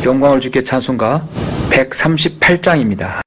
영광을 주께 찬송가 138장입니다.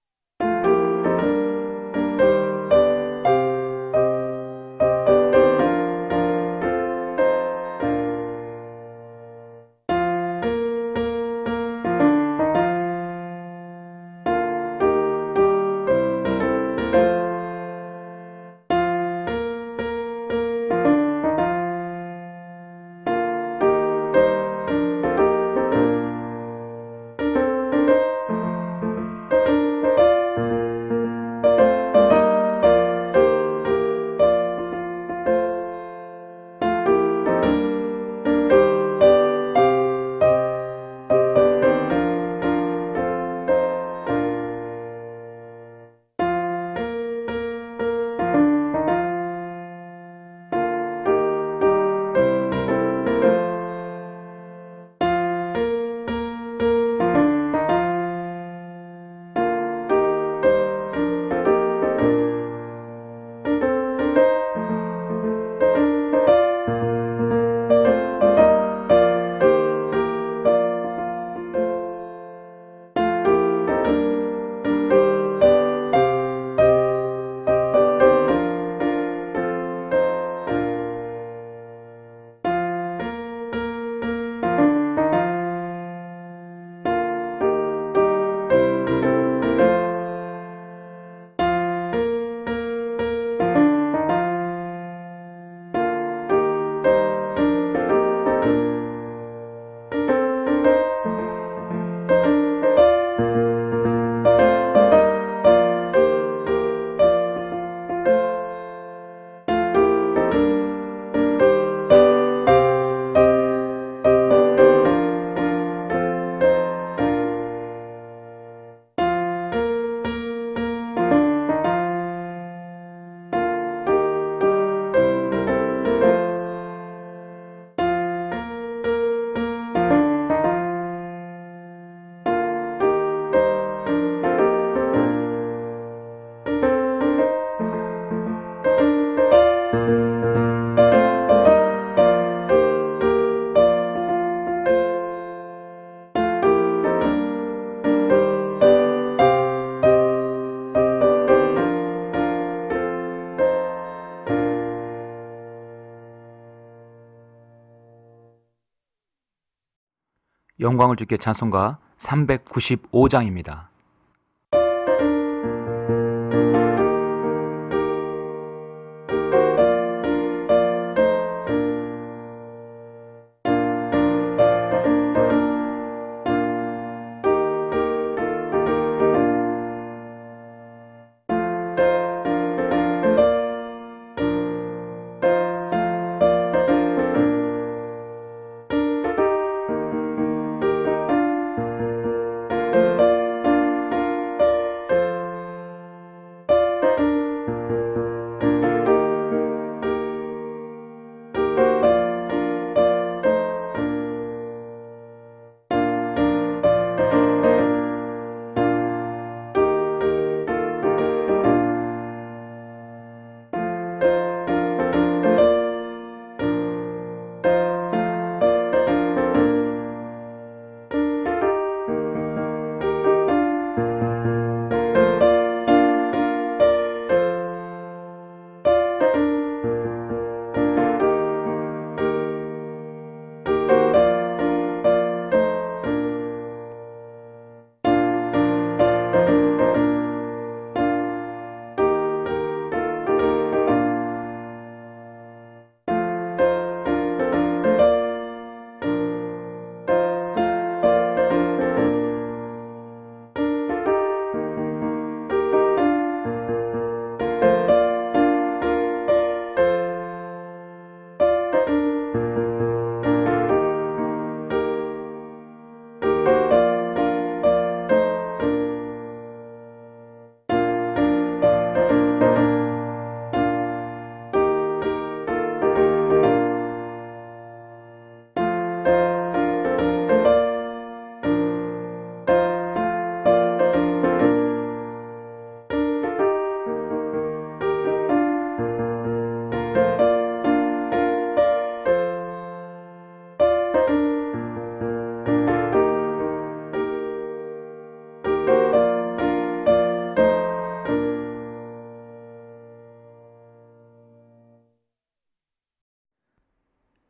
영광을 주께 찬송가 395장입니다.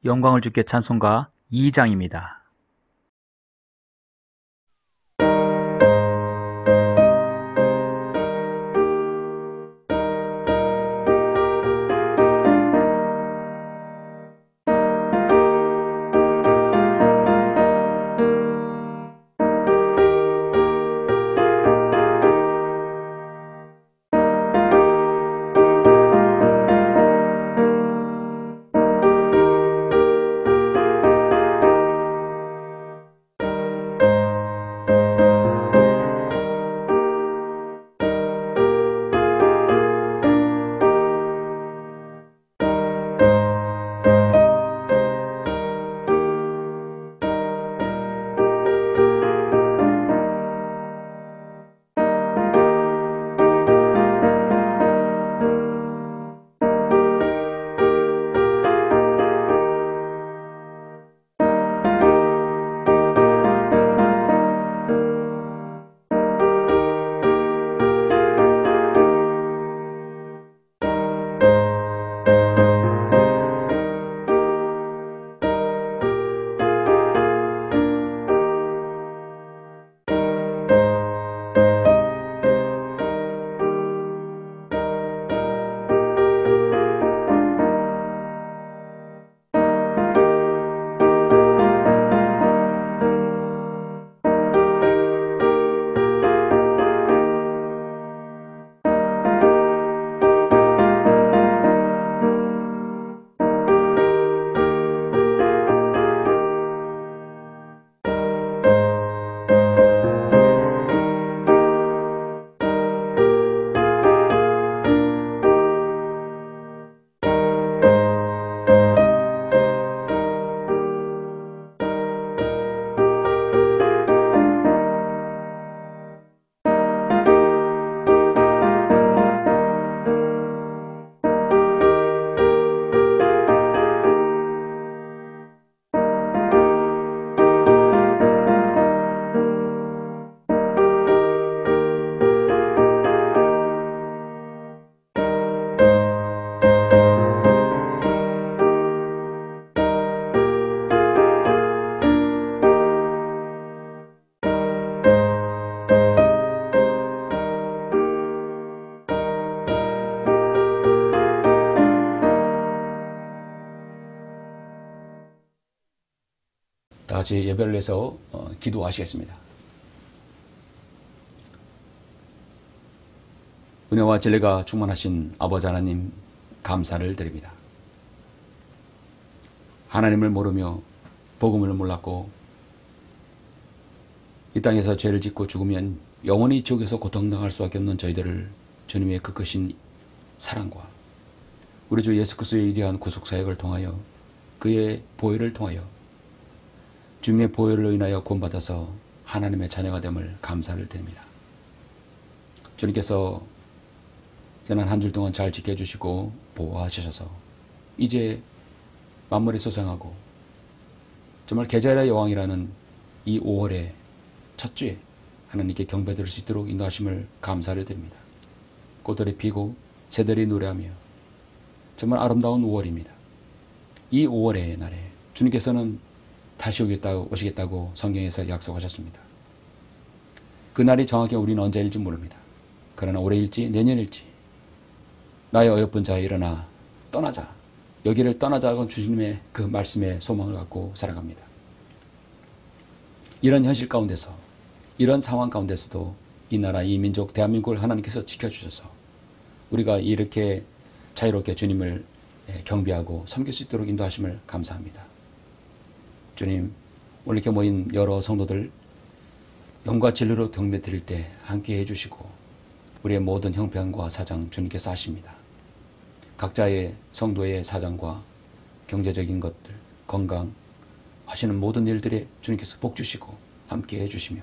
영광을 주께 찬송가 2장입니다. 다 같이 예배를 해서 기도하시겠습니다. 은혜와 진리가 충만하신 아버지 하나님 감사를 드립니다. 하나님을 모르며 복음을 몰랐고 이 땅에서 죄를 짓고 죽으면 영원히 지옥에서 고통당할 수밖에 없는 저희들을 주님의 그 크신 사랑과 우리 주 예수 그리스도의 위대한 구속사역을 통하여 그의 보혈을 통하여 주님의 보혈로 인하여 구원받아서 하나님의 자녀가 됨을 감사를 드립니다. 주님께서 지난 한 주 동안 잘 지켜주시고 보호하셔서 이제 만물이 소생하고 정말 계절의 여왕이라는 이 5월의 첫 주에 하나님께 경배드릴 수 있도록 인도하심을 감사를 드립니다. 꽃들이 피고 새들이 노래하며 정말 아름다운 5월입니다. 이 5월의 날에 주님께서는 다시 오시겠다고 성경에서 약속하셨습니다. 그 날이 정확히 우리는 언제일지 모릅니다. 그러나 올해일지 내년일지 나의 어여쁜 자여 일어나 떠나자. 여기를 떠나자고 주님의 그 말씀에 소망을 갖고 살아갑니다. 이런 현실 가운데서 이런 상황 가운데서도 이 나라 이 민족 대한민국을 하나님께서 지켜주셔서 우리가 이렇게 자유롭게 주님을 경배하고 섬길 수 있도록 인도하심을 감사합니다. 주님, 오늘 이렇게 모인 여러 성도들 영과 진리로 경배 드릴 때 함께 해주시고 우리의 모든 형편과 사정 주님께서 하십니다. 각자의 성도의 사정과 경제적인 것들, 건강 하시는 모든 일들에 주님께서 복 주시고 함께 해주시며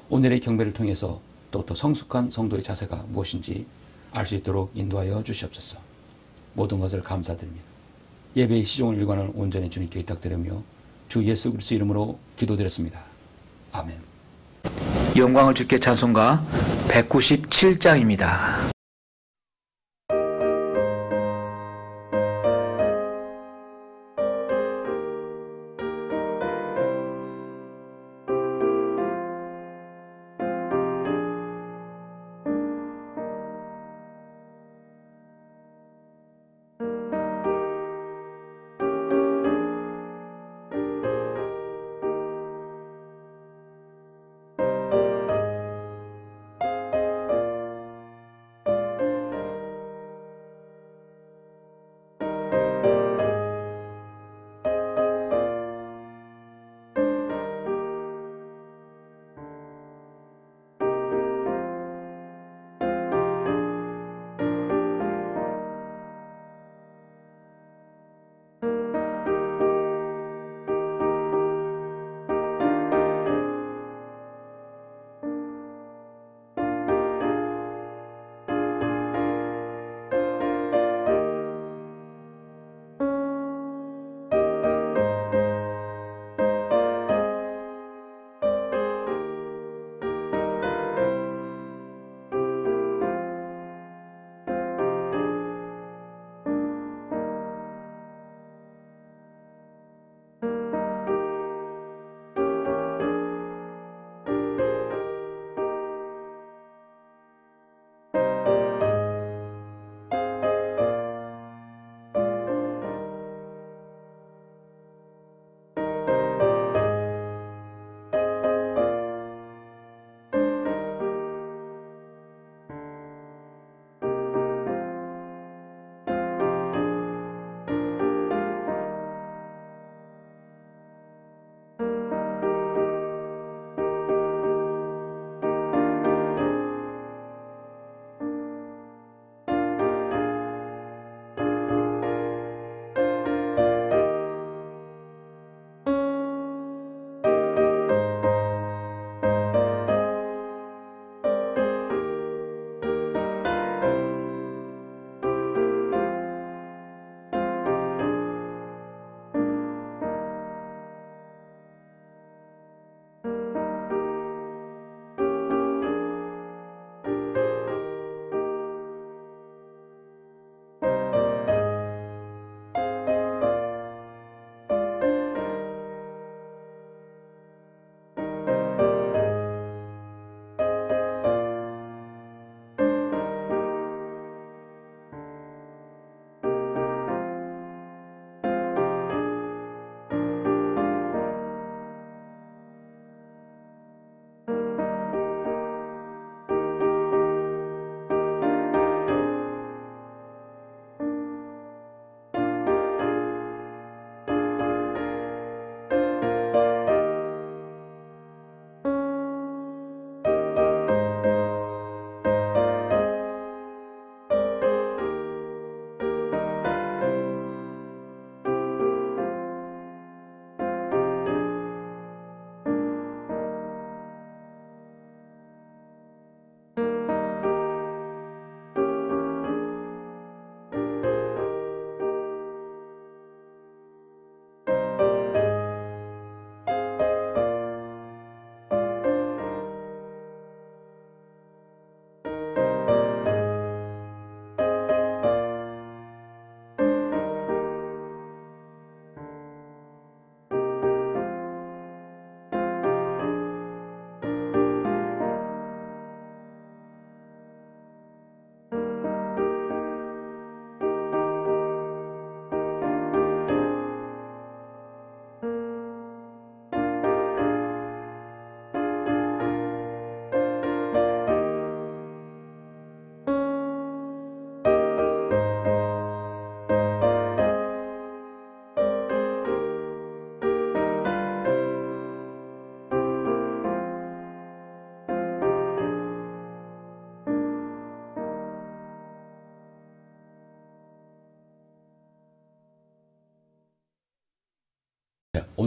오늘의 경배를 통해서 또 성숙한 성도의 자세가 무엇인지 알 수 있도록 인도하여 주시옵소서. 모든 것을 감사드립니다. 예배의 시종을 일관을 온전히 주님께 의탁드리며 주 예수 그리스도 이름으로 기도드렸습니다. 아멘. 영광을 주께 찬송가 197장입니다.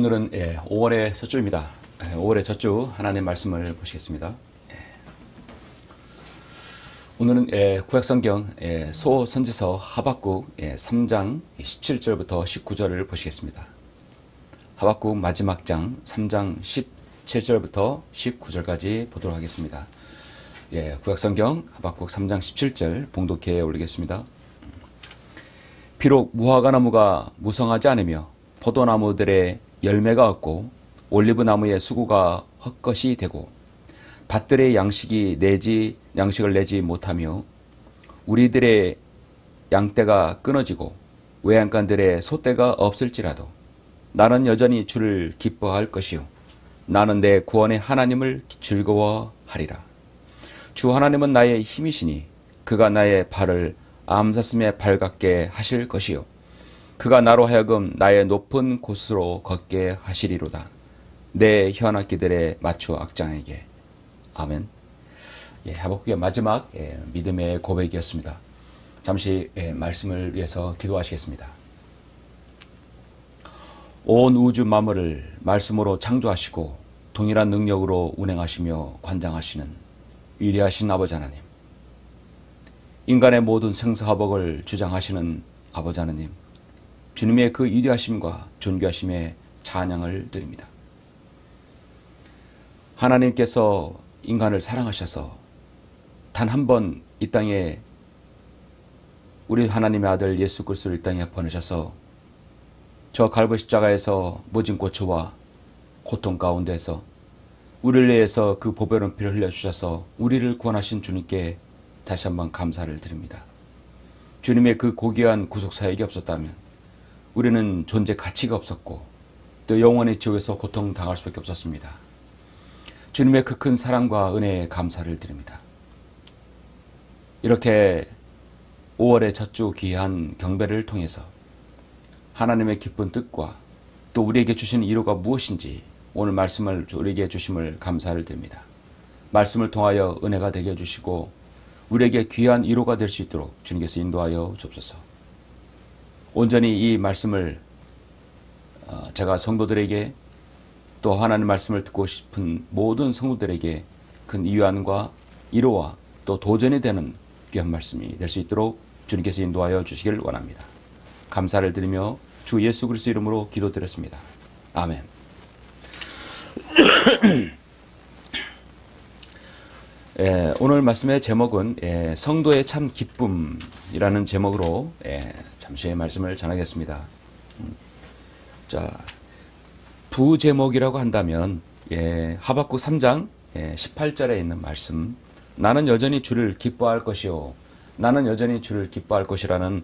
오늘은 5월의 첫 주입니다. 5월의 첫 주 하나님의 말씀을 보시겠습니다. 오늘은 구약성경 소선지서 하박국 3장 17절부터 19절을 보시겠습니다. 하박국 마지막 장 3장 17절부터 19절까지 보도록 하겠습니다. 구약성경 하박국 3장 17절 봉독해 올리겠습니다. 비록 무화과나무가 무성하지 않으며 포도나무들의 열매가 없고 올리브나무의 수구가 헛것이 되고 밭들의 양식을 내지 못하며 우리들의 양떼가 끊어지고 외양간들의 소떼가 없을지라도 나는 여전히 주를 기뻐할 것이요 나는 내 구원의 하나님을 즐거워하리라. 주 하나님은 나의 힘이시니 그가 나의 발을 암사슴에 발같게 하실 것이요 그가 나로 하여금 나의 높은 곳으로 걷게 하시리로다. 내 현악기들에 맞추어 악장에게. 아멘. 하박국의 마지막 믿음의 고백이었습니다. 잠시 말씀을 위해서 기도하시겠습니다. 온 우주 만물을 말씀으로 창조하시고 동일한 능력으로 운행하시며 관장하시는 위대하신 아버지 하나님, 인간의 모든 생사화복을 주장하시는 아버지 하나님, 주님의 그 위대하심과 존귀하심에 찬양을 드립니다. 하나님께서 인간을 사랑하셔서 단 한 번 이 땅에 우리 하나님의 아들 예수 그리스도를 이 땅에 보내셔서 저 갈보 십자가에서 모진 고초와 고통 가운데서 우리를 위해서 그 보배로운 피를 흘려주셔서 우리를 구원하신 주님께 다시 한번 감사를 드립니다. 주님의 그 고귀한 구속사역이 없었다면 우리는 존재 가치가 없었고 또 영원히 지옥에서 고통당할 수밖에 없었습니다. 주님의 그 큰 사랑과 은혜에 감사를 드립니다. 이렇게 5월의 첫 주 귀한 경배를 통해서 하나님의 기쁜 뜻과 또 우리에게 주신 위로가 무엇인지 오늘 말씀을 우리에게 주심을 감사를 드립니다. 말씀을 통하여 은혜가 되게 해주시고 우리에게 귀한 위로가 될 수 있도록 주님께서 인도하여 주옵소서. 온전히 이 말씀을 제가 성도들에게 또 하나님의 말씀을 듣고 싶은 모든 성도들에게 큰 위안과 위로와 또 도전이 되는 귀한 말씀이 될 수 있도록 주님께서 인도하여 주시길 원합니다. 감사를 드리며 주 예수 그리스도 이름으로 기도드렸습니다. 아멘. 오늘 말씀의 제목은 성도의 참 기쁨이라는 제목으로 잠시 말씀을 전하겠습니다. 부제목이라고 한다면 하박국 3장 18절에 있는 말씀, 나는 여전히 주를 기뻐할 것이요 나는 여전히 주를 기뻐할 것이라는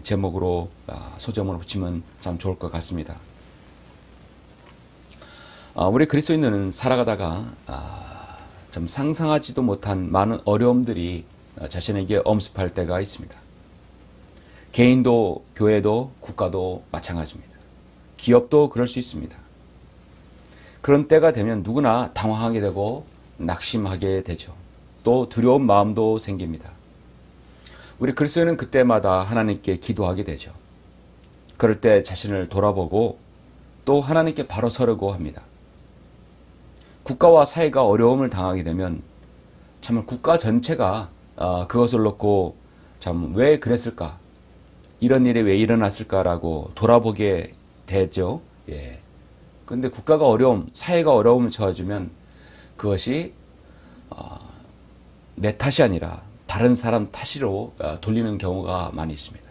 제목으로 소제목을 붙이면 참 좋을 것 같습니다. 우리 그리스도인들은 살아가다가 좀 상상하지도 못한 많은 어려움들이 자신에게 엄습할 때가 있습니다. 개인도 교회도 국가도 마찬가지입니다. 기업도 그럴 수 있습니다. 그런 때가 되면 누구나 당황하게 되고 낙심하게 되죠. 또 두려운 마음도 생깁니다. 우리 그리스도인은 그때마다 하나님께 기도하게 되죠. 그럴 때 자신을 돌아보고 또 하나님께 바로 서려고 합니다. 국가와 사회가 어려움을 당하게 되면 참 국가 전체가 그것을 놓고 참 왜 그랬을까? 이런 일이 왜 일어났을까라고 돌아보게 되죠. 그런데 국가가 사회가 어려움을 처해주면 그것이 내 탓이 아니라 다른 사람 탓으로 돌리는 경우가 많이 있습니다.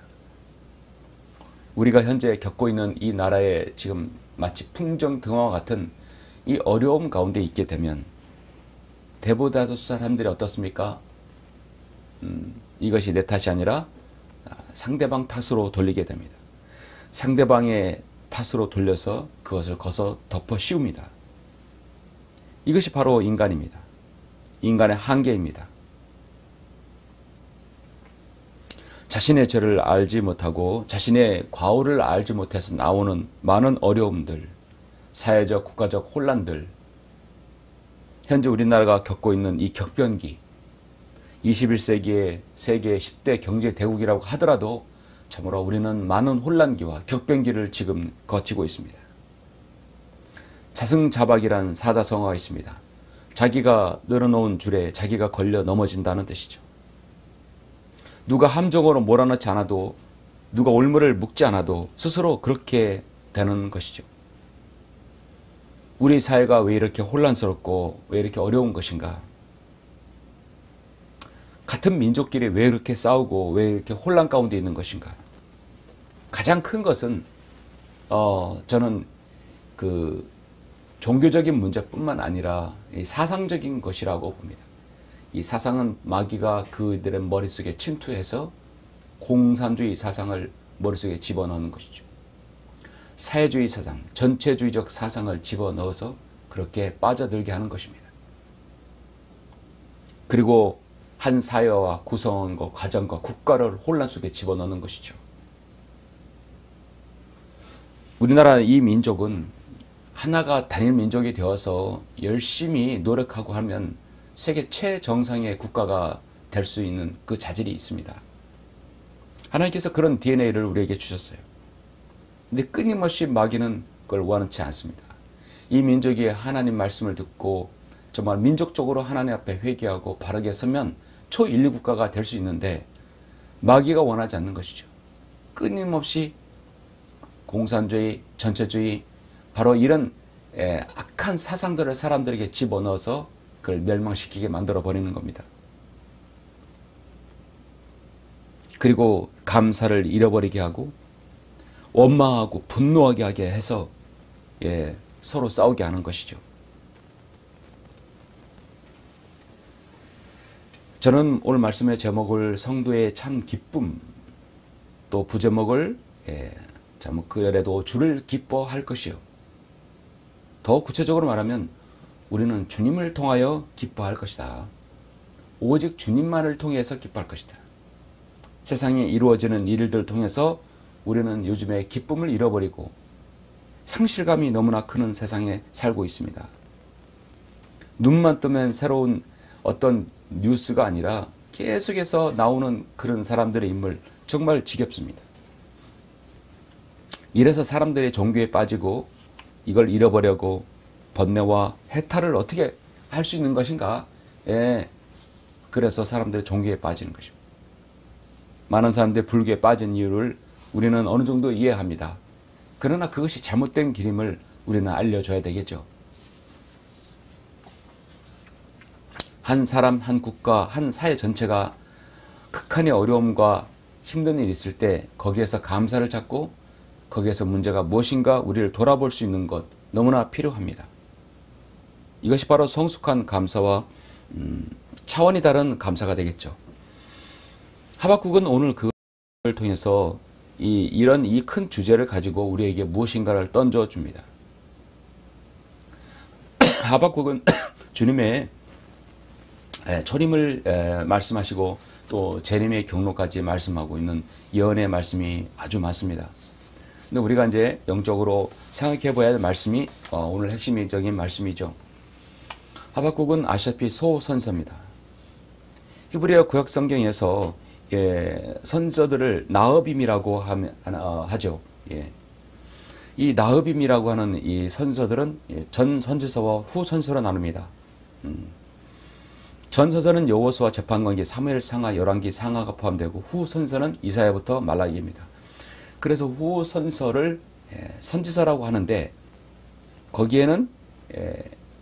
우리가 현재 겪고 있는 이 나라의 지금 마치 풍정등화와 같은 이 어려움 가운데 있게 되면 대부분 사람들이 어떻습니까? 이것이 내 탓이 아니라 상대방 탓으로 돌리게 됩니다. 상대방의 탓으로 돌려서 그것을 덮어 씌웁니다. 이것이 바로 인간입니다. 인간의 한계입니다. 자신의 죄를 알지 못하고 자신의 과오를 알지 못해서 나오는 많은 어려움들, 사회적, 국가적 혼란들, 현재 우리나라가 겪고 있는 이 격변기, 21세기의 세계 10대 경제 대국이라고 하더라도 참으로 우리는 많은 혼란기와 격변기를 지금 거치고 있습니다. 자승자박이란 사자성어가 있습니다. 자기가 늘어놓은 줄에 자기가 걸려 넘어진다는 뜻이죠. 누가 함정으로 몰아넣지 않아도, 누가 올무를 묶지 않아도 스스로 그렇게 되는 것이죠. 우리 사회가 왜 이렇게 혼란스럽고 왜 이렇게 어려운 것인가? 같은 민족끼리 왜 이렇게 싸우고 왜 이렇게 혼란 가운데 있는 것인가? 가장 큰 것은 저는 그 종교적인 문제뿐만 아니라 사상적인 것이라고 봅니다. 이 사상은 마귀가 그들의 머릿속에 침투해서 공산주의 사상을 머릿속에 집어넣는 것이죠. 사회주의 사상, 전체주의적 사상을 집어넣어서 그렇게 빠져들게 하는 것입니다. 그리고 한 사회와 구성원과 가정과 국가를 혼란 속에 집어넣는 것이죠. 우리나라 이 민족은 하나가 단일 민족이 되어서 열심히 노력하고 하면 세계 최정상의 국가가 될 수 있는 그 자질이 있습니다. 하나님께서 그런 DNA를 우리에게 주셨어요. 근데 끊임없이 마귀는 그걸 원치 않습니다. 이 민족이 하나님 말씀을 듣고 정말 민족적으로 하나님 앞에 회개하고 바르게 서면 초인류 국가가 될 수 있는데 마귀가 원하지 않는 것이죠. 끊임없이 공산주의, 전체주의, 바로 이런 악한 사상들을 사람들에게 집어넣어서 그걸 멸망시키게 만들어 버리는 겁니다. 그리고 감사를 잃어버리게 하고 원망하고 분노하게 하게 해서 서로 싸우게 하는 것이죠. 저는 오늘 말씀의 제목을 성도의 참 기쁨, 또 부제목을 그래도 주를 기뻐할 것이요. 더 구체적으로 말하면 우리는 주님을 통하여 기뻐할 것이다. 오직 주님만을 통해서 기뻐할 것이다. 세상에 이루어지는 일들을 통해서 우리는 요즘에 기쁨을 잃어버리고 상실감이 너무나 크는 세상에 살고 있습니다. 눈만 뜨면 새로운 어떤 뉴스가 아니라 계속해서 나오는 그런 사람들의 인물, 정말 지겹습니다. 이래서 사람들이 종교에 빠지고 이걸 잃어버리고 번뇌와 해탈을 어떻게 할 수 있는 것인가? 그래서 사람들이 종교에 빠지는 것입니다. 많은 사람들이 불교에 빠진 이유를 우리는 어느 정도 이해합니다. 그러나 그것이 잘못된 길임을 우리는 알려줘야 되겠죠. 한 사람, 한 국가, 한 사회 전체가 극한의 어려움과 힘든 일이 있을 때 거기에서 감사를 찾고 거기에서 문제가 무엇인가 우리를 돌아볼 수 있는 것 너무나 필요합니다. 이것이 바로 성숙한 감사와 차원이 다른 감사가 되겠죠. 하박국은 오늘 그걸 통해서 이런 이 큰 주제를 가지고 우리에게 무엇인가를 던져줍니다. 하박국은 주님의 초림을 말씀하시고 또 재림의 경로까지 말씀하고 있는 예언의 말씀이 아주 많습니다. 근데 우리가 이제 영적으로 생각해 봐야 할 말씀이 오늘 핵심적인 말씀이죠. 하박국은 아시다시피 소선서입니다. 히브리어 구약 성경에서 선서들을 나흐빔이라고 하죠. 이 나흐빔이라고 하는 이 선서들은 전 선지서와 후 선서로 나눕니다. 전 선서는 여호수아 재판관기, 사무엘 상하, 열왕기 상하가 포함되고 후 선서는 이사야부터 말라기입니다. 그래서 후 선서를 선지서라고 하는데 거기에는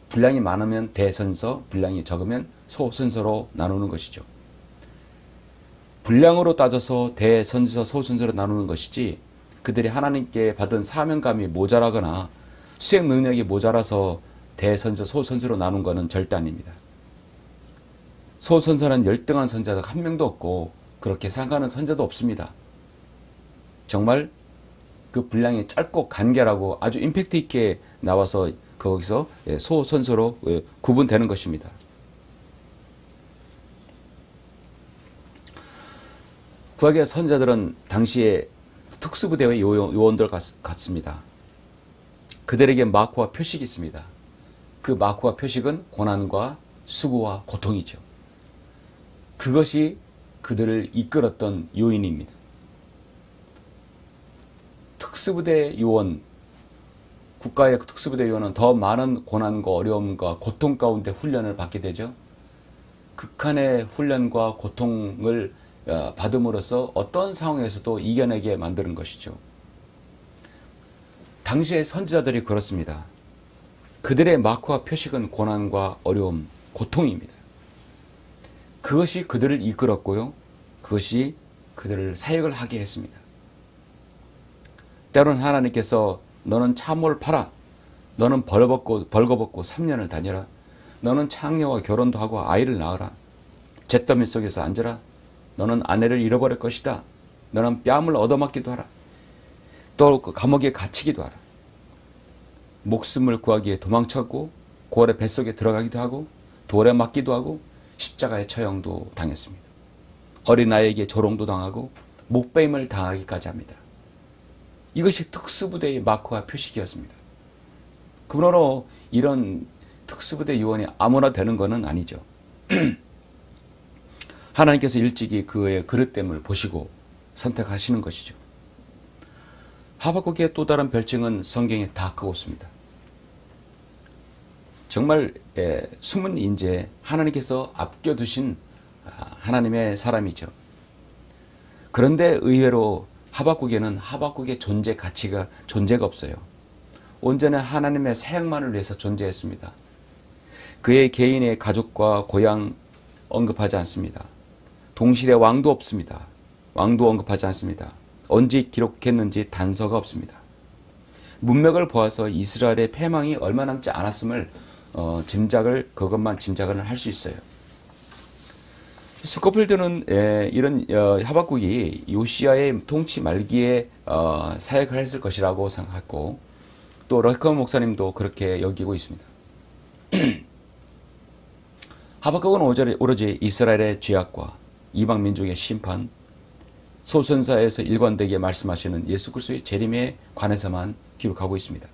분량이 많으면 대선서, 분량이 적으면 소선서로 나누는 것이죠. 분량으로 따져서 대선지서, 소선서로 나누는 것이지 그들이 하나님께 받은 사명감이 모자라거나 수행 능력이 모자라서 대선서, 소선서로 나눈 것은 절대 아닙니다. 소선서는 열등한 선자가 한 명도 없고 그렇게 생각하는 선자도 없습니다. 정말 그 분량이 짧고 간결하고 아주 임팩트 있게 나와서 거기서 소선서로 구분되는 것입니다. 구약의 선자들은 당시에 특수부대의 요원들 같습니다. 그들에게 마크와 표식이 있습니다. 그 마크와 표식은 고난과 수고와 고통이죠. 그것이 그들을 이끌었던 요인입니다. 특수부대 요원, 국가의 특수부대 요원은 더 많은 고난과 어려움과 고통 가운데 훈련을 받게 되죠. 극한의 훈련과 고통을 받음으로써 어떤 상황에서도 이겨내게 만드는 것이죠. 당시의 선지자들이 그렇습니다. 그들의 마크와 표식은 고난과 어려움, 고통입니다. 그것이 그들을 이끌었고요. 그것이 그들을 사역을 하게 했습니다. 때로는 하나님께서 너는 참을 팔아, 너는 벌거벗고 3년을 다녀라, 너는 창녀와 결혼도 하고 아이를 낳아라, 잿더미 속에서 앉아라, 너는 아내를 잃어버릴 것이다, 너는 뺨을 얻어맞기도 하라, 또 감옥에 갇히기도 하라, 목숨을 구하기에 도망쳤고 고아의 뱃속에 들어가기도 하고 돌에 맞기도 하고 십자가의 처형도 당했습니다. 어린아이에게 조롱도 당하고 목베임을 당하기까지 합니다. 이것이 특수부대의 마크와 표식이었습니다. 그러므로 이런 특수부대 요원이 아무나 되는 것은 아니죠. 하나님께서 일찍이 그의 그릇됨을 보시고 선택하시는 것이죠. 하박국의 또 다른 별칭은 성경에 다크호스입니다. 정말 숨은 인재, 하나님께서 아껴두신 하나님의 사람이죠. 그런데 의외로 하박국에는 하박국의 존재가 없어요. 온전히 하나님의 사역만을 위해서 존재했습니다. 그의 개인의 가족과 고향 언급하지 않습니다. 동시대 왕도 없습니다. 왕도 언급하지 않습니다. 언제 기록했는지 단서가 없습니다. 문맥을 보아서 이스라엘의 패망이 얼마 남지 않았음을 그것만 짐작을 할 수 있어요. 스코필드는 이런 하박국이 요시야의 통치 말기에 사역을 했을 것이라고 생각했고, 또 러커 목사님도 그렇게 여기고 있습니다. 하박국은 오로지 이스라엘의 죄악과 이방 민족의 심판, 소선사에서 일관되게 말씀하시는 예수 그리스도의 재림에 관해서만 기록하고 있습니다.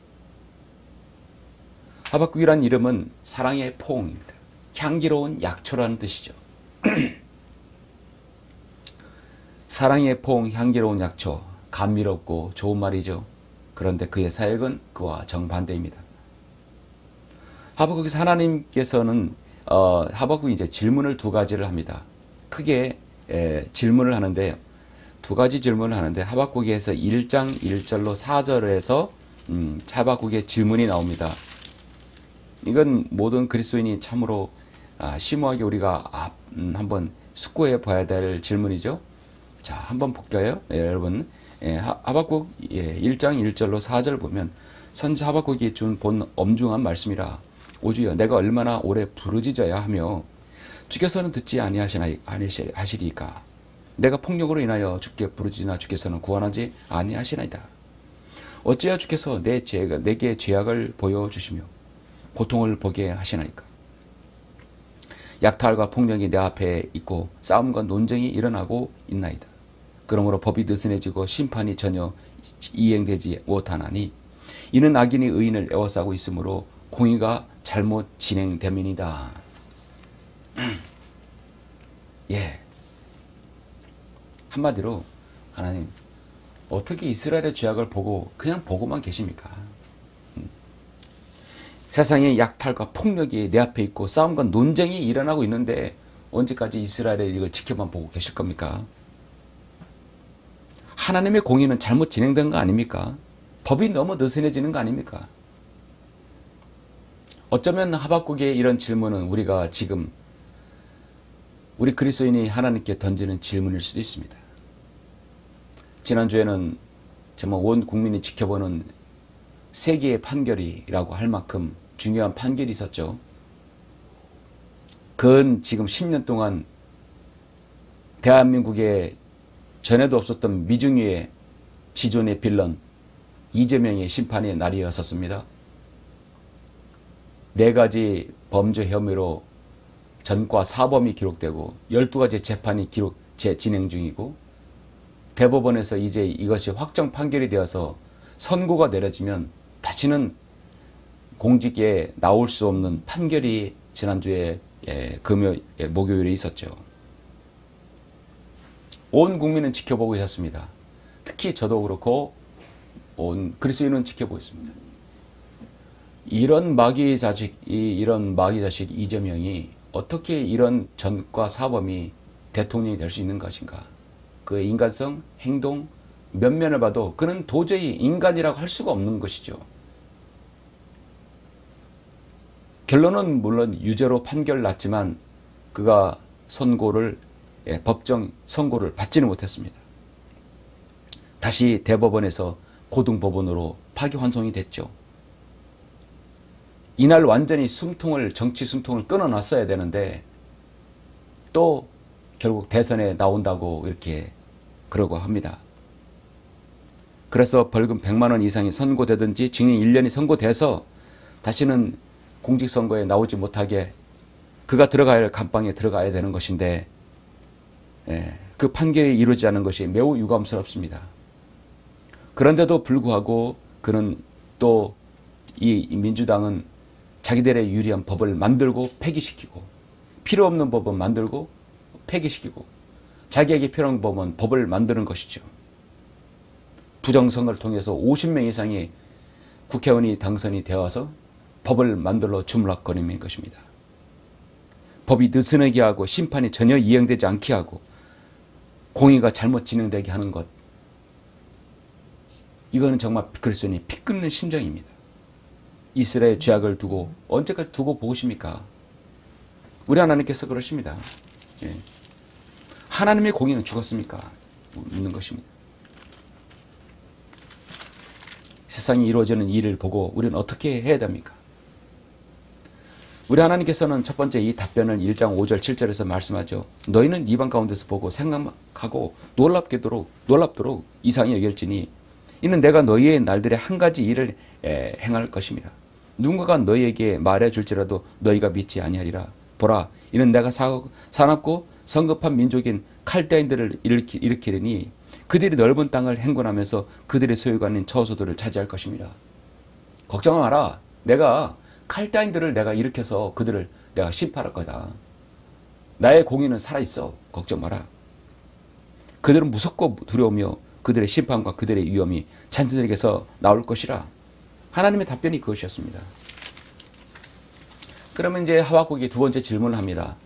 하박국이란 이름은 사랑의 포옹입니다. 향기로운 약초라는 뜻이죠. 사랑의 포옹, 향기로운 약초, 감미롭고 좋은 말이죠. 그런데 그의 사역은 그와 정반대입니다. 하박국에서 하나님께서는 하박국이 이제 질문을 두 가지를 합니다. 크게 질문을 하는데, 두 가지 질문을 하는데 하박국에서 1장 1절로 4절에서 하박국의 질문이 나옵니다. 이건 모든 그리스도인이 참으로 심오하게 우리가 한번 숙고해 봐야 될 질문이죠. 자, 한번 볼까요? 여러분, 하박국 1장 1절로 4절 보면 선지 하박국이 준 본 엄중한 말씀이라. 오주여, 내가 얼마나 오래 부르짖어야 하며 주께서는 듣지 아니하시리까. 내가 폭력으로 인하여 주께 부르짖으나 주께서는 구원하지 아니하시나이다. 어찌하여 주께서 내게 죄악을 보여주시며 고통을 보게 하시나이까. 약탈과 폭력이 내 앞에 있고 싸움과 논쟁이 일어나고 있나이다. 그러므로 법이 느슨해지고 심판이 전혀 이행되지 못하나니 이는 악인이 의인을 에워싸고 있으므로 공의가 잘못 진행됨이니이다. 예. 한마디로 하나님, 어떻게 이스라엘의 죄악을 보고 그냥 보고만 계십니까? 세상에 약탈과 폭력이 내 앞에 있고 싸움과 논쟁이 일어나고 있는데 언제까지 이스라엘의 이걸 지켜만 보고 계실 겁니까? 하나님의 공의는 잘못 진행된 거 아닙니까? 법이 너무 느슨해지는 거 아닙니까? 어쩌면 하박국의 이런 질문은 우리가 지금 우리 그리스도인이 하나님께 던지는 질문일 수도 있습니다. 지난주에는 정말 온 국민이 지켜보는 세계의 판결이라고 할 만큼 중요한 판결이 있었죠. 근 지금 10년 동안 대한민국에 전에도 없었던 미중유의 지존의 빌런 이재명의 심판의 날이었었습니다. 4가지 범죄 혐의로 전과 사범이 기록되고 12가지 재판이 진행 중이고, 대법원에서 이제 이것이 확정 판결이 되어서 선고가 내려지면 다시는 공직에 나올 수 없는 판결이 지난주에 목요일에 있었죠. 온 국민은 지켜보고 있었습니다. 특히 저도 그렇고 온 그리스도인은 지켜보고 있습니다. 이런 마귀 자식 이재명이 어떻게 이런 전과 사범이 대통령이 될 수 있는 것인가? 그 인간성, 행동, 면면을 봐도 그는 도저히 인간이라고 할 수가 없는 것이죠. 결론은 물론 유죄로 판결 났지만 그가 법정 선고를 받지는 못했습니다. 다시 대법원에서 고등법원으로 파기환송이 됐죠. 이날 완전히 정치 숨통을 끊어놨어야 되는데 또 결국 대선에 나온다고 이렇게 그러고 합니다. 그래서 벌금 100만 원 이상이 선고되든지 징역 1년이 선고돼서 다시는 공직선거에 나오지 못하게 그가 들어가야 할 감방에 들어가야 되는 것인데 그 판결이 이루어지지 않은 것이 매우 유감스럽습니다. 그런데도 불구하고 그는 또 이 민주당은 자기들의 유리한 법을 만들고 폐기시키고 필요 없는 법은 만들고 폐기시키고 자기에게 필요한 법을 만드는 것이죠. 부정선거를 통해서 50명 이상의 국회의원이 당선이 되어서 법을 만들어 주물럭거리는 것입니다. 법이 느슨하게 하고 심판이 전혀 이행되지 않게 하고 공의가 잘못 진행되게 하는 것, 이거는 정말 그리스도인이 피 끓는 심정입니다. 이스라엘의 죄악을 두고 언제까지 두고 보십니까? 우리 하나님께서 그러십니다. 하나님의 공의는 죽었습니까? 묻는 것입니다. 세상에 이루어지는 일을 보고 우리는 어떻게 해야 됩니까? 우리 하나님께서는 첫 번째 이 답변을 1장 5절 7절에서 말씀하죠. 너희는 이방 가운데서 보고 생각하고 놀랍도록 이상히 여길지니 이는 내가 너희의 날들에 한 가지 일을 행할 것입니다. 누군가가 너희에게 말해줄지라도 너희가 믿지 아니하리라. 보라, 이는 내가 사납고 성급한 민족인 칼대인들을 일으키리니 그들이 넓은 땅을 행군하면서 그들의 소유가 아닌 처소들을 차지할 것입니다. 걱정 마라. 내가 칼대인들을 내가 일으켜서 그들을 내가 심판할 거다. 나의 공의는 살아있어. 걱정 마라. 그들은 무섭고 두려우며 그들의 심판과 그들의 위험이 자신들에게서 나올 것이라. 하나님의 답변이 그것이었습니다. 그러면 이제 하박국이 두 번째 질문을 합니다.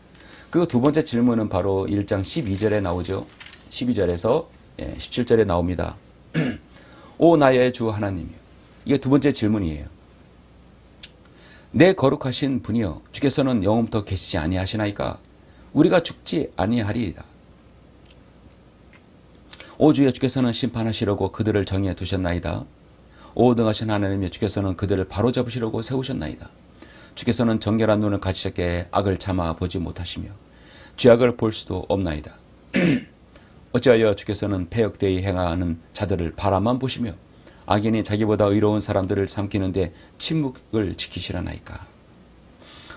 그 두 번째 질문은 바로 1장 12절에 나오죠. 12절에서 17절에 나옵니다. 오 나의 주 하나님이여. 이게 두 번째 질문이에요. 내 거룩하신 분이여 주께서는 영원부터 계시지 아니하시나이까? 우리가 죽지 아니하리이다. 오 주여 주께서는 심판하시려고 그들을 정해 두셨나이다. 오 능하신 하나님이여 주께서는 그들을 바로잡으시려고 세우셨나이다. 주께서는 정결한 눈을 가지셨기에 악을 참아 보지 못하시며 죄악을 볼 수도 없나이다. 어찌하여 주께서는 패역되이 행하는 자들을 바라만 보시며 악인이 자기보다 의로운 사람들을 삼키는데 침묵을 지키시라나이까.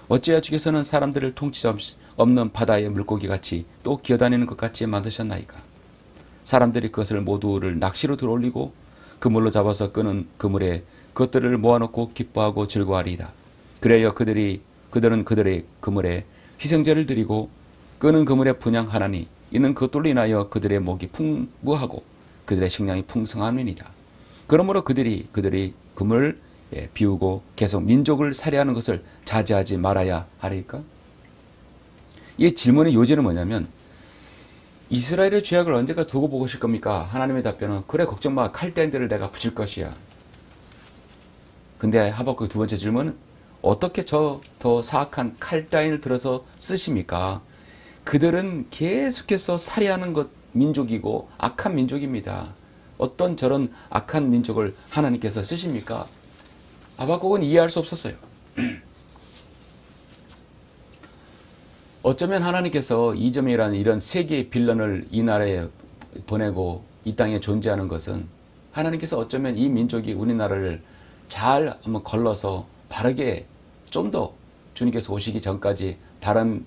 어찌하여 주께서는 사람들을 통치 없는 바다의 물고기같이 또 기어다니는 것 같이 만드셨나이까. 사람들이 그것을 모두를 낚시로 들어올리고 그물로 잡아서 끄는 그물에 그것들을 모아놓고 기뻐하고 즐거워하리이다. 그래야 그들은 그들의 그물에 희생제를 드리고 끄는 그물에 분향하나니 이는 그것들로 인하여 그들의 목이 풍부하고 그들의 식량이 풍성함이니라. 그러므로 그들이 그물을 비우고 계속 민족을 살해하는 것을 자제하지 말아야 하리까? 이 질문의 요지는 뭐냐면 이스라엘의 죄악을 언제까 두고 보고 실 겁니까? 하나님의 답변은 그래 걱정 마. 칼대인들을 내가 붙일 것이야. 근데 하박국 두 번째 질문은 어떻게 더 사악한 칼대인을 들어서 쓰십니까? 그들은 계속해서 살해하는 민족이고 악한 민족입니다. 어떤 저런 악한 민족을 하나님께서 쓰십니까? 하박국은 이해할 수 없었어요. 어쩌면 하나님께서 이재명이라는 이런 세계의 빌런을 이 나라에 보내고 이 땅에 존재하는 것은 하나님께서 어쩌면 이 민족이 우리나라를 잘 한번 걸러서 바르게 좀 더 주님께서 오시기 전까지 바른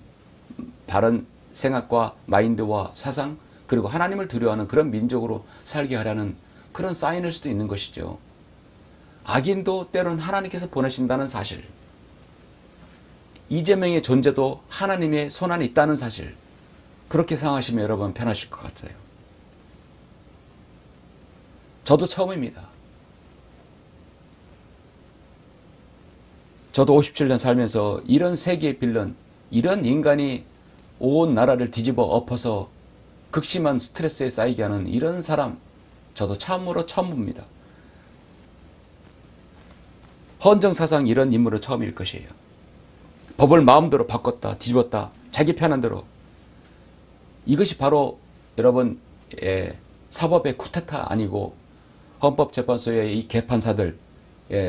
생각과 마인드와 사상 그리고 하나님을 두려워하는 그런 민족으로 살게 하려는 그런 사인일 수도 있는 것이죠. 악인도 때론 하나님께서 보내신다는 사실, 이재명의 존재도 하나님의 손안에 있다는 사실, 그렇게 생각하시면 여러분 편하실 것 같아요. 저도 처음입니다. 저도 57년 살면서 이런 세계의 빌런, 이런 인간이 온 나라를 뒤집어 엎어서 극심한 스트레스에 쌓이게 하는 이런 사람, 저도 참으로 처음 봅니다. 헌정사상 이런 인물은 처음일 것이에요. 법을 마음대로 바꿨다, 뒤집었다, 자기 편한 대로. 이것이 바로 여러분 사법의 쿠데타 아니고 헌법재판소의 이 개판사들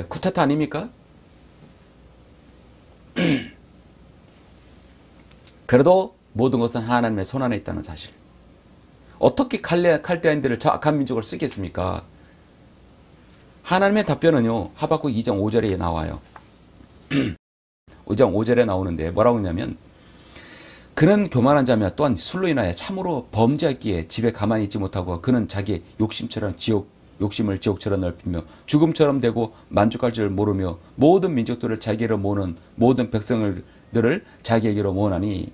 쿠데타 아닙니까? 그래도 모든 것은 하나님의 손안에 있다는 사실. 어떻게 칼데아인들을 저 악한 민족을 쓰겠습니까? 하나님의 답변은요, 하박국 2장 5절에 나와요. 5장 5절에 나오는데 뭐라고 했냐면, 그는 교만한 자며 또한 술로 인하여 참으로 범죄했기에 집에 가만히 있지 못하고 그는 자기 욕심을 지옥처럼 넓히며 죽음처럼 되고 만족할 줄 모르며 모든 민족들을 자기로 모으는 모든 백성들을 자기에게로 모으나니.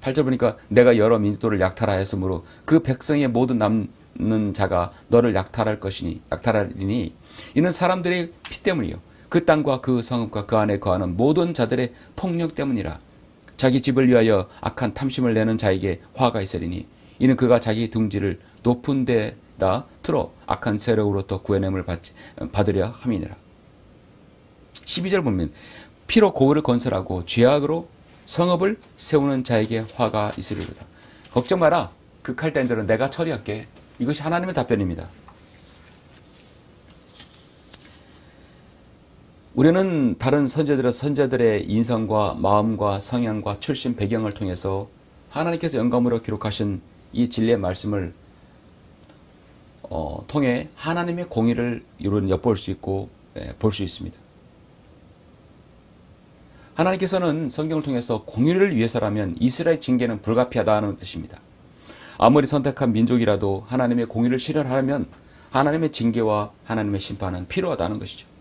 8절 보니까 내가 여러 민족들을 약탈하였으므로 그 백성의 모든 남는 자가 너를 약탈하리니 이는 사람들의 피 때문이요 그 땅과 그 성읍과 그 안에 거하는 모든 자들의 폭력 때문이라. 자기 집을 위하여 악한 탐심을 내는 자에게 화가 있으리니 이는 그가 자기 둥지를 높은 데다 틀어 악한 세력으로부터 구해냄을 받으려 함이니라. 12절 보면 피로 고을을 건설하고 죄악으로 성읍을 세우는 자에게 화가 있으리로다. 걱정 마라. 그 칼대인들은 내가 처리할게. 이것이 하나님의 답변입니다. 우리는 다른 선자들의 인성과 마음과 성향과 출신 배경을 통해서 하나님께서 영감으로 기록하신 이 진리의 말씀을 통해 하나님의 공의를 엿볼 수 있고 볼 수 있습니다. 하나님께서는 성경을 통해서 공의를 위해서라면 이스라엘 징계는 불가피하다는 뜻입니다. 아무리 선택한 민족이라도 하나님의 공의를 실현하려면 하나님의 징계와 하나님의 심판은 필요하다는 것이죠.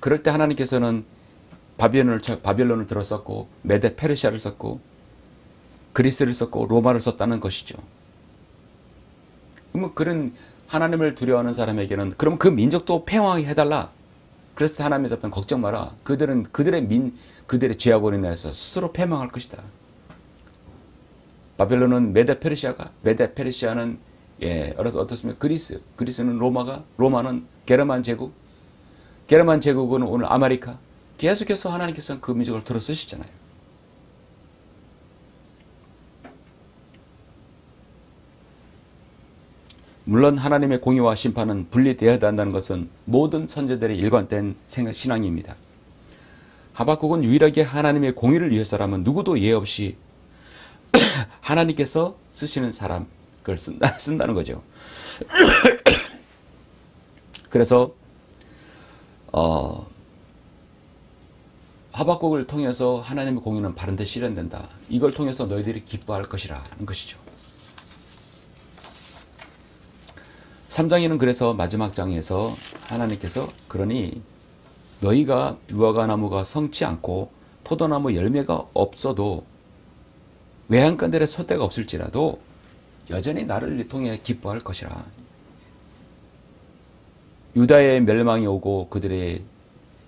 그럴 때 하나님께서는 바벨론을 들었었고 메데 페르시아를 썼고 그리스를 썼고 로마를 썼다는 것이죠. 그러면 그런 하나님을 두려워하는 사람에게는 그럼 그 민족도 패왕하게 해달라. 그래서 하나님의 답변 걱정 마라. 그들은 그들의 죄악으로 인해서 스스로 패망할 것이다. 바벨론은 메데 페르시아는 어떻습니까? 그리스는 로마는 게르만 제국은 오늘 아메리카. 계속해서 하나님께서는 그 민족을 들어 쓰시잖아요. 물론 하나님의 공의와 심판은 분리되어야 한다는 것은 모든 선지자들의 일관된 신앙입니다. 하박국은 유일하게 하나님의 공의를 위해서라면 누구도 예 없이 하나님께서 쓰시는 사람 그걸 쓴다는 거죠. 그래서 하박국을 통해서 하나님의 공의는 바른데 실현된다. 이걸 통해서 너희들이 기뻐할 것이라는 것이죠. 3장에는 그래서 마지막 장에서 하나님께서 그러니 너희가 무화과나무가 성치 않고 포도나무 열매가 없어도 외양간들의 소대가 없을지라도 여전히 나를 통해 기뻐할 것이라. 유다의 멸망이 오고 그들의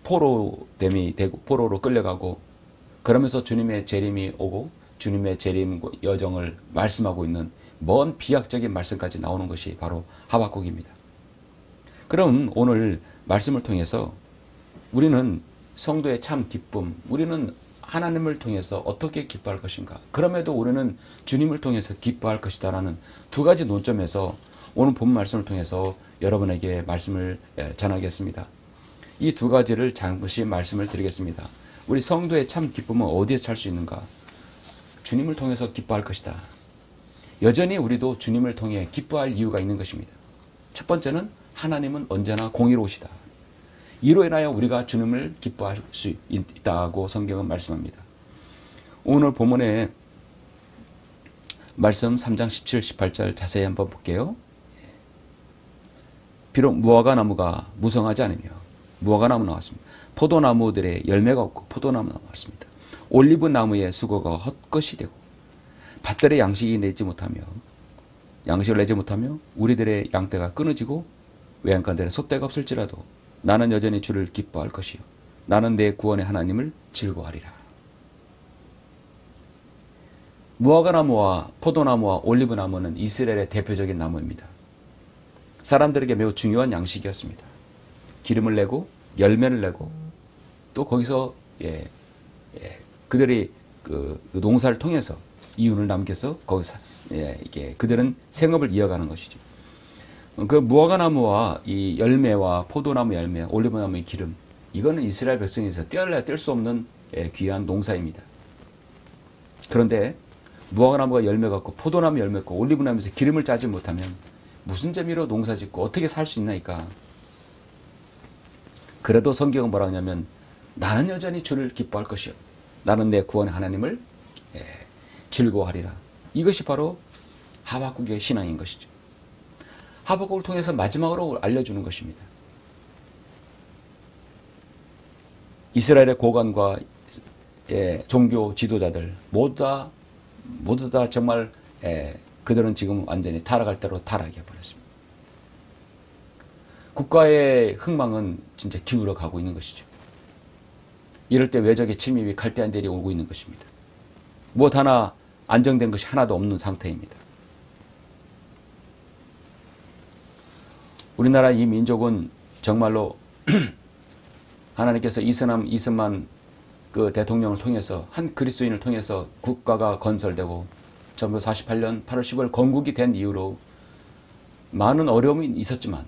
포로됨이 되고 포로로 끌려가고 그러면서 주님의 재림이 오고 주님의 재림 여정을 말씀하고 있는 먼 비약적인 말씀까지 나오는 것이 바로 하박국입니다. 그럼 오늘 말씀을 통해서 우리는 성도의 참 기쁨, 우리는 하나님을 통해서 어떻게 기뻐할 것인가, 그럼에도 우리는 주님을 통해서 기뻐할 것이다 라는 두 가지 논점에서 오늘 본 말씀을 통해서 여러분에게 말씀을 전하겠습니다. 이 두 가지를 잠시 말씀을 드리겠습니다. 우리 성도의 참 기쁨은 어디에 찾을 수 있는가? 주님을 통해서 기뻐할 것이다. 여전히 우리도 주님을 통해 기뻐할 이유가 있는 것입니다. 첫 번째는 하나님은 언제나 공의로우시다. 이로 인하여 우리가 주님을 기뻐할 수 있다고 성경은 말씀합니다. 오늘 본문에 말씀 3장 17, 18절 자세히 한번 볼게요. 비록 무화과나무가 무성하지 않으며 무화과나무 나왔습니다. 포도나무들의 열매가 없고 포도나무 나왔습니다. 올리브나무의 수고가 헛것이 되고 밭들의 양식을 내지 못하며 우리들의 양떼가 끊어지고 외양간들의 소떼가 없을지라도 나는 여전히 주를 기뻐할 것이요 나는 내 구원의 하나님을 즐거워하리라. 무화과나무와 포도나무와 올리브나무는 이스라엘의 대표적인 나무입니다. 사람들에게 매우 중요한 양식이었습니다. 기름을 내고 열매를 내고 또 거기서 그들이 그 농사를 통해서 이윤을 남겨서 거기서 이게 그들은 생업을 이어가는 것이죠. 그 무화과나무와 이 열매와 포도나무 열매, 올리브나무의 기름, 이거는 이스라엘 백성에서 떼어야 뗄 수 없는 귀한 농사입니다. 그런데 무화과나무가 열매가 없고 포도나무 열매 없고 올리브나무에서 기름을 짜지 못하면 무슨 재미로 농사 짓고 어떻게 살 수 있나이까. 그래도 성경은 뭐라 하냐면 나는 여전히 주를 기뻐할 것이요 나는 내 구원의 하나님을 즐거워하리라. 이것이 바로 하박국의 신앙인 것이죠. 하박국을 통해서 마지막으로 알려주는 것입니다. 이스라엘의 고관과 종교 지도자들 모두 다 정말 그들은 지금 완전히 타락할 대로 타락해 버렸습니다. 국가의 흥망은 진짜 기울어 가고 있는 것이죠. 이럴 때 외적의 침입이 갈대한대리 오고 있는 것입니다. 무엇 하나 안정된 것이 하나도 없는 상태입니다. 우리나라 이 민족은 정말로 하나님께서 이승만 그 대통령을 통해서 한 그리스도인을 통해서 국가가 건설되고 1948년 8월 10일 건국이 된 이후로 많은 어려움이 있었지만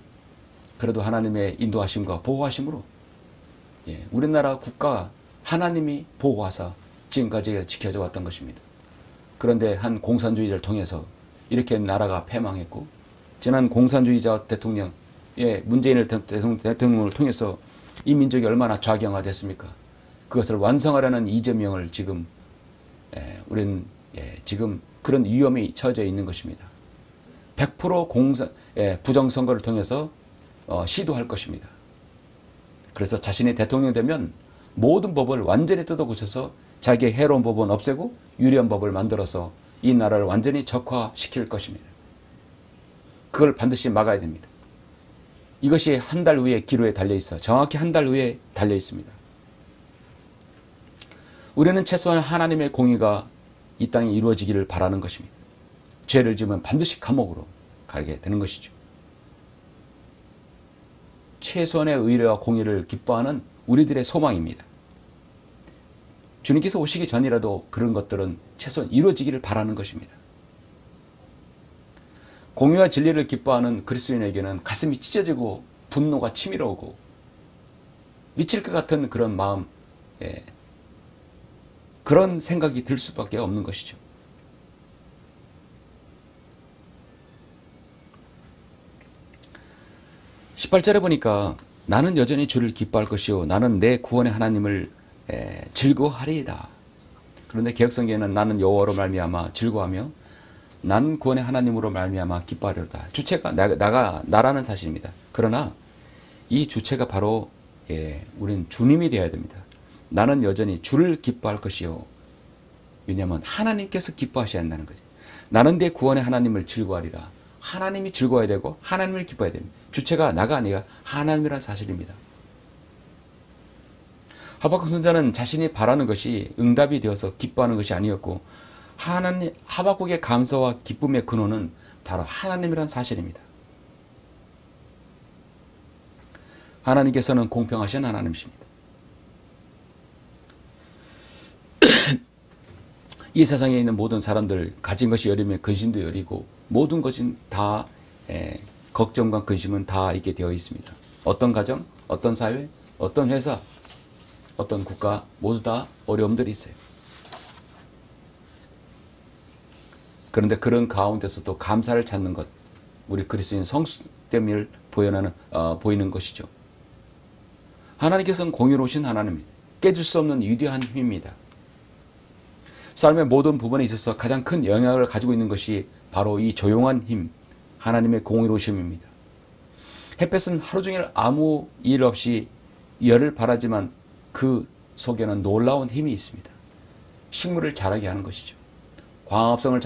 그래도 하나님의 인도하심과 보호하심으로 우리나라 국가 하나님이 보호하사 지금까지 지켜져 왔던 것입니다. 그런데 한 공산주의자를 통해서 이렇게 나라가 패망했고 지난 공산주의자 대통령 문재인 대통령을 통해서 이 민족이 얼마나 좌경화됐습니까? 그것을 완성하려는 이재명을 지금 우리는 지금 그런 위험에 처져 있는 것입니다. 100% 부정선거를 통해서 시도할 것입니다. 그래서 자신이 대통령 되면 모든 법을 완전히 뜯어고쳐서 자기의 해로운 법은 없애고 유리한 법을 만들어서 이 나라를 완전히 적화시킬 것입니다. 그걸 반드시 막아야 됩니다. 이것이 한 달 후에 기로에 달려있어 정확히 한 달 후에 달려있습니다. 우리는 최소한 하나님의 공의가 이 땅에 이루어지기를 바라는 것입니다. 죄를 지으면 반드시 감옥으로 가게 되는 것이죠. 최소한의 의뢰와 공의를 기뻐하는 우리들의 소망입니다. 주님께서 오시기 전이라도 그런 것들은 최소한 이루어지기를 바라는 것입니다. 공의와 진리를 기뻐하는 그리스도인에게는 가슴이 찢어지고 분노가 치밀어 오고 미칠 것 같은 그런 마음, 그런 생각이 들 수밖에 없는 것이죠. (18절에) 보니까 나는 여전히 주를 기뻐할 것이요 나는 내 구원의 하나님을 즐거워하리이다. 그런데 개혁성경에는 나는 여호와로 말미암아 즐거워하며 나는 구원의 하나님으로 말미암아 기뻐하리로다. 주체가 나라는 사실입니다. 그러나 이 주체가 바로 우리는 주님이 되어야 됩니다. 나는 여전히 주를 기뻐할 것이요. 왜냐하면 하나님께서 기뻐하셔야 한다는 거죠. 나는 내 구원의 하나님을 즐거워하리라. 하나님이 즐거워야 되고 하나님을 기뻐해야 됩니다. 주체가 나가 아니라 하나님이라는 사실입니다. 하박국 선지자는 자신이 바라는 것이 응답이 되어서 기뻐하는 것이 아니었고 하박국의 감사와 기쁨의 근원은 바로 하나님이라는 사실입니다. 하나님께서는 공평하신 하나님이십니다. 이 세상에 있는 모든 사람들 가진 것이 여리면 근심도 여리고 모든 것은 다 걱정과 근심은 다 있게 되어 있습니다. 어떤 가정, 어떤 사회, 어떤 회사, 어떤 국가 모두 다 어려움들이 있어요. 그런데 그런 가운데서도 감사를 찾는 것, 우리 그리스도인 성숙됨을 보이는 것이죠. 하나님께서는 공의로우신 하나님입니다. 깨질 수 없는 위대한 힘입니다. 삶의 모든 부분에 있어서 가장 큰 영향을 가지고 있는 것이 바로 이 조용한 힘, 하나님의 공의로우심입니다. 햇볕은 하루 종일 아무 일 없이 열을 발하지만 그 속에는 놀라운 힘이 있습니다. 식물을 자라게 하는 것이죠. 광합성을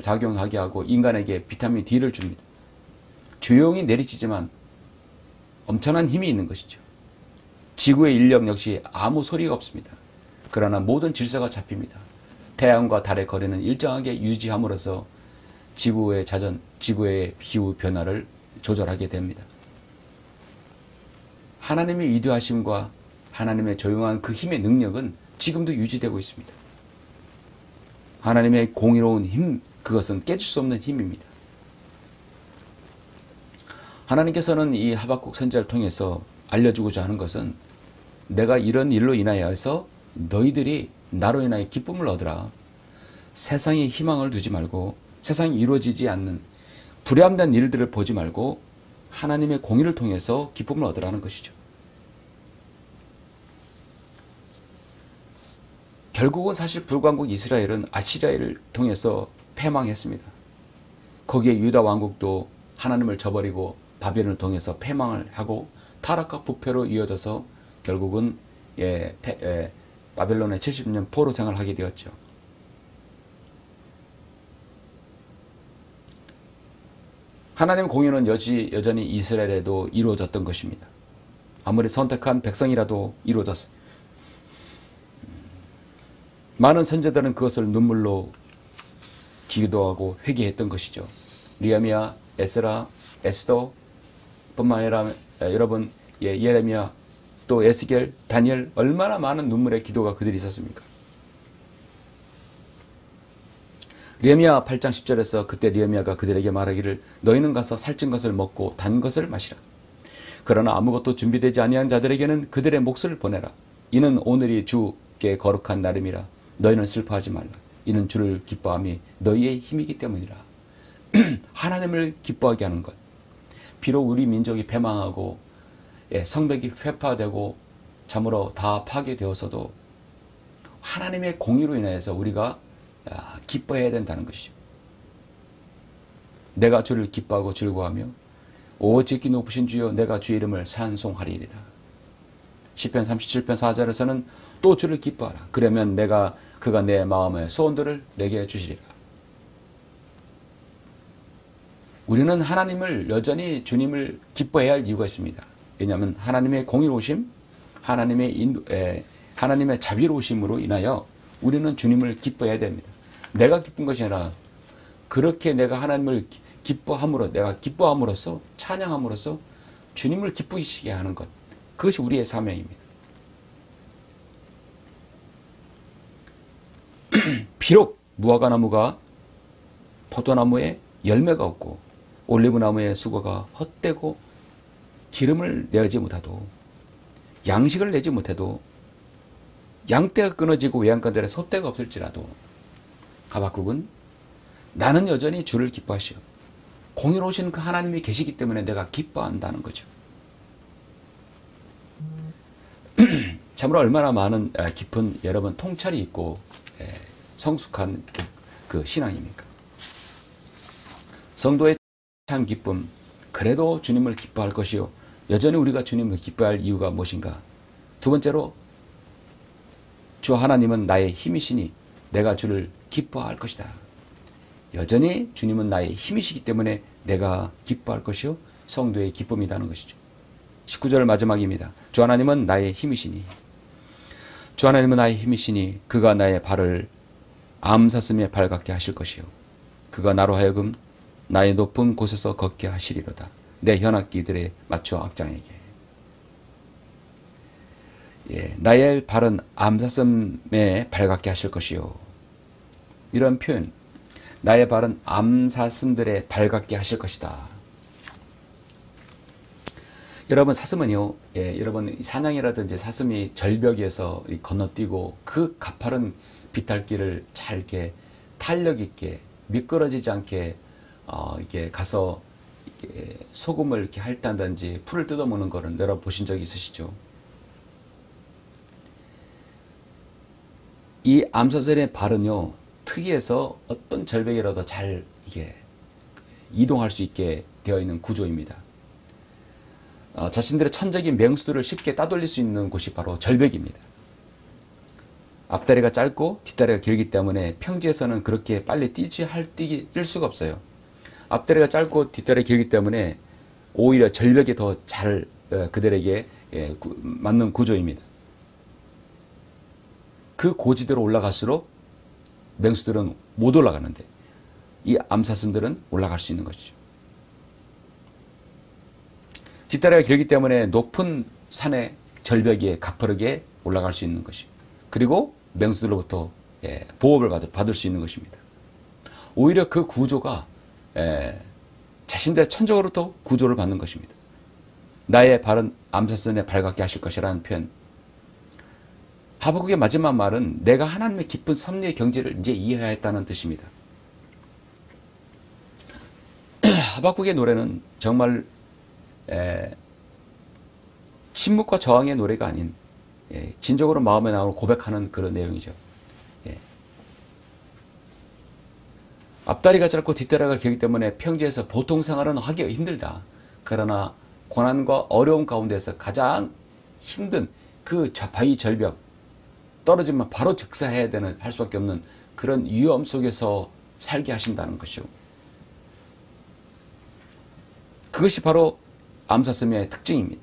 작용하게 하고 인간에게 비타민 D를 줍니다. 조용히 내리치지만 엄청난 힘이 있는 것이죠. 지구의 인력 역시 아무 소리가 없습니다. 그러나 모든 질서가 잡힙니다. 태양과 달의 거리는 일정하게 유지함으로써 지구의 자전, 지구의 기후 변화를 조절하게 됩니다. 하나님의 위대하심과 하나님의 조용한 그 힘의 능력은 지금도 유지되고 있습니다. 하나님의 공의로운 힘, 그것은 깨질 수 없는 힘입니다. 하나님께서는 이 하박국 선지자를 통해서 알려주고자 하는 것은 내가 이런 일로 인하여서 너희들이 나로 인하여 기쁨을 얻으라. 세상에 희망을 두지 말고 세상이 이루어지지 않는 불합리한 일들을 보지 말고 하나님의 공의를 통해서 기쁨을 얻으라는 것이죠. 결국은 사실 불광국 이스라엘은 아시리아를 통해서 패망했습니다. 거기에 유다 왕국도 하나님을 저버리고 바벨론을 통해서 패망을 하고 타락과 부패로 이어져서 결국은 바벨론의 70년 포로 생활을 하게 되었죠. 하나님의 공의는 여전히 이스라엘에도 이루어졌던 것입니다. 아무리 선택한 백성이라도 이루어졌습니다. 많은 선지자들은 그것을 눈물로 기도하고 회개했던 것이죠. 느헤미야, 에스라, 에스더 뿐만 아니라 여러분 예레미야 또 에스겔, 다니엘 얼마나 많은 눈물의 기도가 그들이 있었습니까? 느헤미야 8장 10절에서 그때 느헤미야가 그들에게 말하기를 너희는 가서 살찐 것을 먹고 단 것을 마시라. 그러나 아무것도 준비되지 아니한 자들에게는 그들의 몫을 보내라. 이는 오늘이 주께 거룩한 날임이라. 너희는 슬퍼하지 말라. 이는 주를 기뻐함이 너희의 힘이기 때문이라. 하나님을 기뻐하게 하는 것. 비록 우리 민족이 패망하고 성벽이 회파되고 참으로 다 파괴되었어도 하나님의 공의로 인해서 우리가 기뻐해야 된다는 것이죠. 내가 주를 기뻐하고 즐거워하며 오직 높으신 주여 내가 주의 이름을 찬송하리이다. 시편 37편 4절에서는 또 주를 기뻐하라. 그러면 그가 내 마음의 소원들을 내게 주시리라. 우리는 하나님을 여전히 주님을 기뻐해야 할 이유가 있습니다. 왜냐하면 하나님의 공의로우심, 하나님의 자비로우심으로 인하여 우리는 주님을 기뻐해야 됩니다. 내가 기쁜 것이 아니라 그렇게 내가 하나님을 내가 기뻐함으로써 찬양함으로써 주님을 기쁘시게 하는 것. 그것이 우리의 사명입니다. 비록 무화과나무가 포도나무에 열매가 없고 올리브나무의 수고가 헛되고 기름을 내지 못해도 양식을 내지 못해도 양떼가 끊어지고 외양간들의 소떼가 없을지라도 하박국은 나는 여전히 주를 기뻐하시오. 공의로우신 그 하나님이 계시기 때문에 내가 기뻐한다는 거죠. 참으로 얼마나 많은 깊은 여러분 통찰이 있고 성숙한 그 신앙입니까? 성도의 참 기쁨, 그래도 주님을 기뻐할 것이요. 여전히 우리가 주님을 기뻐할 이유가 무엇인가? 두 번째로 주 하나님은 나의 힘이시니 내가 주를 기뻐할 것이다. 여전히 주님은 나의 힘이시기 때문에 내가 기뻐할 것이요. 성도의 기쁨이라는 것이죠. 19절 마지막입니다. 주 하나님은 나의 힘이시니 주 하나님은 나의 힘이시니 그가 나의 발을 암사슴에 발갛게 하실 것이요. 그가 나로 하여금 나의 높은 곳에서 걷게 하시리로다. 내 현악기들에 맞춰 악장에게. 나의 발은 암사슴에 발갛게 하실 것이요. 이런 표현. 나의 발은 암사슴들에 발갛게 하실 것이다. 여러분 사슴은요, 여러분 사냥이라든지 사슴이 절벽에서 건너뛰고 그 가파른 비탈길을 잘 이렇게 탄력 있게 미끄러지지 않게 이렇게 가서 이렇게 소금을 이렇게 핥다든지 풀을 뜯어먹는 거는 여러분 보신 적이 있으시죠? 이 암사슴의 발은요, 특이해서 어떤 절벽이라도 잘 이게 이동할 수 있게 되어 있는 구조입니다. 자신들의 천적인 맹수들을 쉽게 따돌릴 수 있는 곳이 바로 절벽입니다. 앞다리가 짧고 뒷다리가 길기 때문에 평지에서는 그렇게 빨리 뛸 수가 없어요. 앞다리가 짧고 뒷다리가 길기 때문에 오히려 절벽이 더 잘 그들에게 맞는 구조입니다. 그 고지대로 올라갈수록 맹수들은 못 올라가는데 이 암사슴들은 올라갈 수 있는 것이죠. 뒷다리가 길기 때문에 높은 산의 절벽에 가파르게 올라갈 수 있는 것이, 그리고 맹수들로부터 보호를 받을 수 있는 것입니다. 오히려 그 구조가 자신들의 천적으로부터 구조를 받는 것입니다. 나의 발은 암사슴의 발 같게 하실 것이라는 표현. 하박국의 마지막 말은 내가 하나님의 깊은 섭리의 경지를 이제 이해했다는 뜻입니다. 하박국의 노래는 정말 침묵과 저항의 노래가 아닌 진정으로 마음에 나오는 고백하는 그런 내용이죠. 앞다리가 짧고 뒷다리가 길기 때문에 평지에서 보통 생활은 하기가 힘들다. 그러나 고난과 어려움 가운데서 가장 힘든 그 바위 절벽, 떨어지면 바로 즉사해야 되는, 할 수밖에 없는 그런 위험 속에서 살게 하신다는 것이요. 그것이 바로 암사슴의 특징입니다.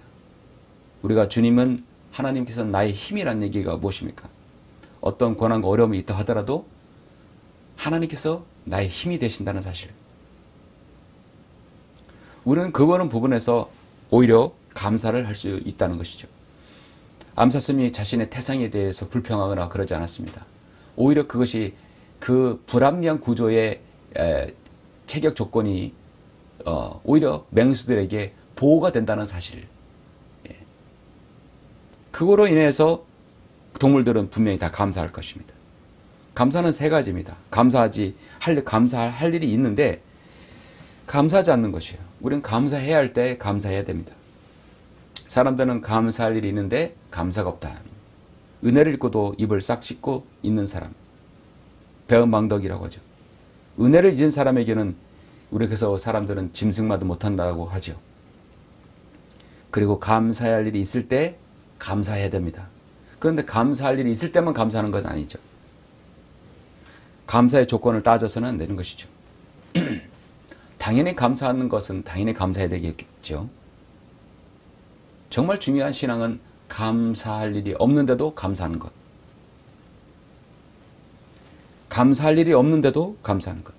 우리가 주님은, 하나님께서 나의 힘이란 얘기가 무엇입니까? 어떤 고난과 어려움이 있다 하더라도 하나님께서 나의 힘이 되신다는 사실. 우리는 그거는 부분에서 오히려 감사를 할 수 있다는 것이죠. 암사슴이 자신의 태생에 대해서 불평하거나 그러지 않았습니다. 오히려 그것이 그 불합리한 구조의 체격 조건이 오히려 맹수들에게 보호가 된다는 사실. 그거로 인해서 동물들은 분명히 다 감사할 것입니다. 감사는 세 가지입니다. 감사할 일이 있는데 감사하지 않는 것이에요. 우리는 감사해야 할 때 감사해야 됩니다. 사람들은 감사할 일이 있는데 감사가 없다. 은혜를 잊고도 입을 싹 씻고 있는 사람. 배은망덕이라고 하죠. 은혜를 잊은 사람에게는 우리 그래서 사람들은 짐승마도 못한다고 하죠. 그리고 감사할 일이 있을 때 감사해야 됩니다. 그런데 감사할 일이 있을 때만 감사하는 건 아니죠. 감사의 조건을 따져서는 안 되는 것이죠. 당연히 감사하는 것은 당연히 감사해야 되겠죠. 정말 중요한 신앙은 감사할 일이 없는데도 감사하는 것. 감사할 일이 없는데도 감사하는 것.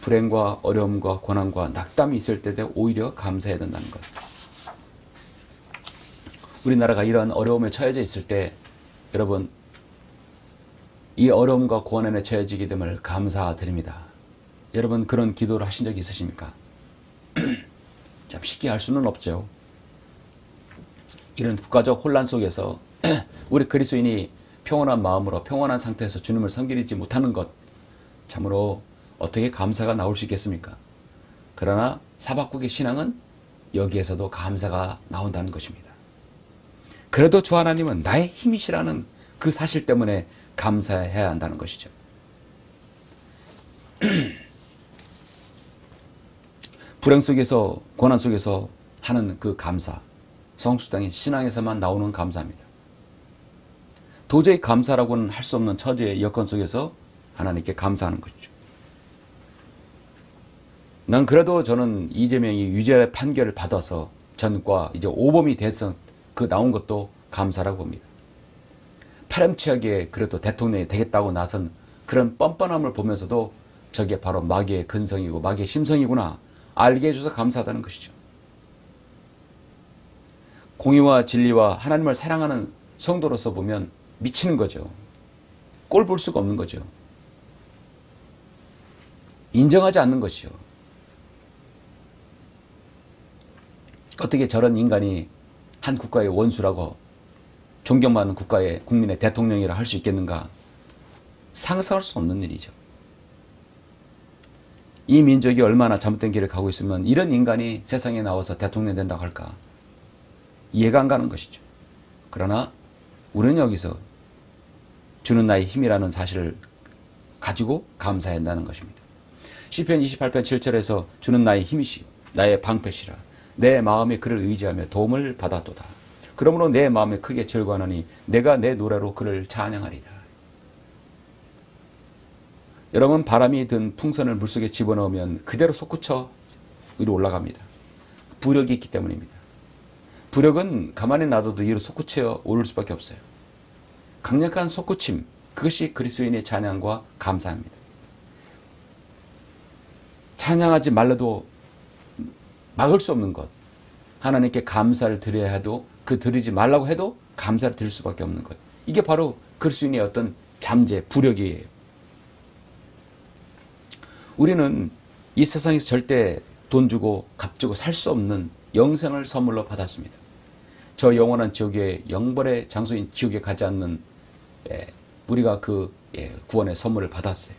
불행과 어려움과 고난과 낙담이 있을 때도 오히려 감사해야 된다는 것. 우리나라가 이런 어려움에 처해져 있을 때 여러분, 이 어려움과 고난에 처해지게 됨을 감사드립니다. 여러분 그런 기도를 하신 적이 있으십니까? 참 쉽게 할 수는 없죠. 이런 국가적 혼란 속에서 우리 그리스도인이 평온한 마음으로 평온한 상태에서 주님을 섬기지 못하는 것, 참으로 어떻게 감사가 나올 수 있겠습니까? 그러나 사박국의 신앙은 여기에서도 감사가 나온다는 것입니다. 그래도 주 하나님은 나의 힘이시라는 그 사실 때문에 감사해야 한다는 것이죠. 불행 속에서, 고난 속에서 하는 그 감사, 성숙당의 신앙에서만 나오는 감사입니다. 도저히 감사라고는 할 수 없는 처지의 여건 속에서 하나님께 감사하는 것이죠. 난 그래도 저는 이재명이 유죄 판결을 받아서 전과 이제 오범이 돼서 그 나온 것도 감사라고 봅니다. 파렴치하게 그래도 대통령이 되겠다고 나선 그런 뻔뻔함을 보면서도 저게 바로 마귀의 근성이고 마귀의 심성이구나 알게 해줘서 감사하다는 것이죠. 공의와 진리와 하나님을 사랑하는 성도로서 보면 미치는 거죠. 꼴 볼 수가 없는 거죠. 인정하지 않는 것이죠. 어떻게 저런 인간이 한 국가의 원수라고 존경받는 국가의 국민의 대통령이라 할 수 있겠는가? 상상할 수 없는 일이죠. 이 민족이 얼마나 잘못된 길을 가고 있으면 이런 인간이 세상에 나와서 대통령 된다고 할까? 이해가 안 가는 것이죠. 그러나 우리는 여기서 주는 나의 힘이라는 사실을 가지고 감사해야 한다는 것입니다. 시편 28편 7절에서 주는 나의 힘이시요 나의 방패시라 내 마음에 그를 의지하며 도움을 받았도다. 그러므로 내 마음에 크게 즐거워하노니 내가 내 노래로 그를 찬양하리다. 여러분 바람이 든 풍선을 물속에 집어넣으면 그대로 솟구쳐 위로 올라갑니다. 부력이 있기 때문입니다. 부력은 가만히 놔둬도 위로 솟구쳐 오를 수밖에 없어요. 강력한 솟구침, 그것이 그리스도인의 찬양과 감사입니다. 찬양하지 말라도 막을 수 없는 것, 하나님께 감사를 드려야 해도 그 드리지 말라고 해도 감사를 드릴 수밖에 없는 것, 이게 바로 그리스도인의 어떤 잠재, 부력이에요. 우리는 이 세상에서 절대 돈 주고 값 주고 살 수 없는 영생을 선물로 받았습니다. 저 영원한 지옥의 영벌의 장소인 지옥에 가지 않는 우리가 그 구원의 선물을 받았어요.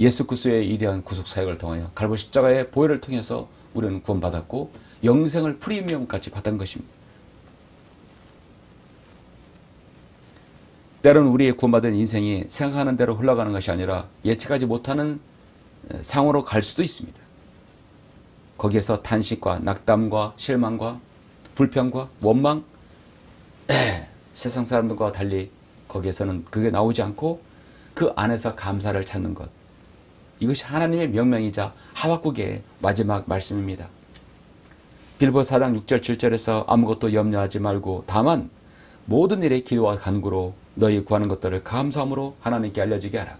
예수 그리스도의 위대한 구속 사역을 통하여 갈보리 십자가의 보혈을 통해서 우리는 구원받았고 영생을 프리미엄까지 받은 것입니다. 때로는 우리의 구원받은 인생이 생각하는 대로 흘러가는 것이 아니라 예측하지 못하는 상으로 갈 수도 있습니다. 거기에서 탄식과 낙담과 실망과 불평과 원망, 세상 사람들과 달리 거기에서는 그게 나오지 않고 그 안에서 감사를 찾는 것, 이것이 하나님의 명령이자 하박국의 마지막 말씀입니다. 빌보 4장 6절 7절에서 아무것도 염려하지 말고 다만 모든 일에 기도와 간구로 너희 구하는 것들을 감사함으로 하나님께 알려지게 하라.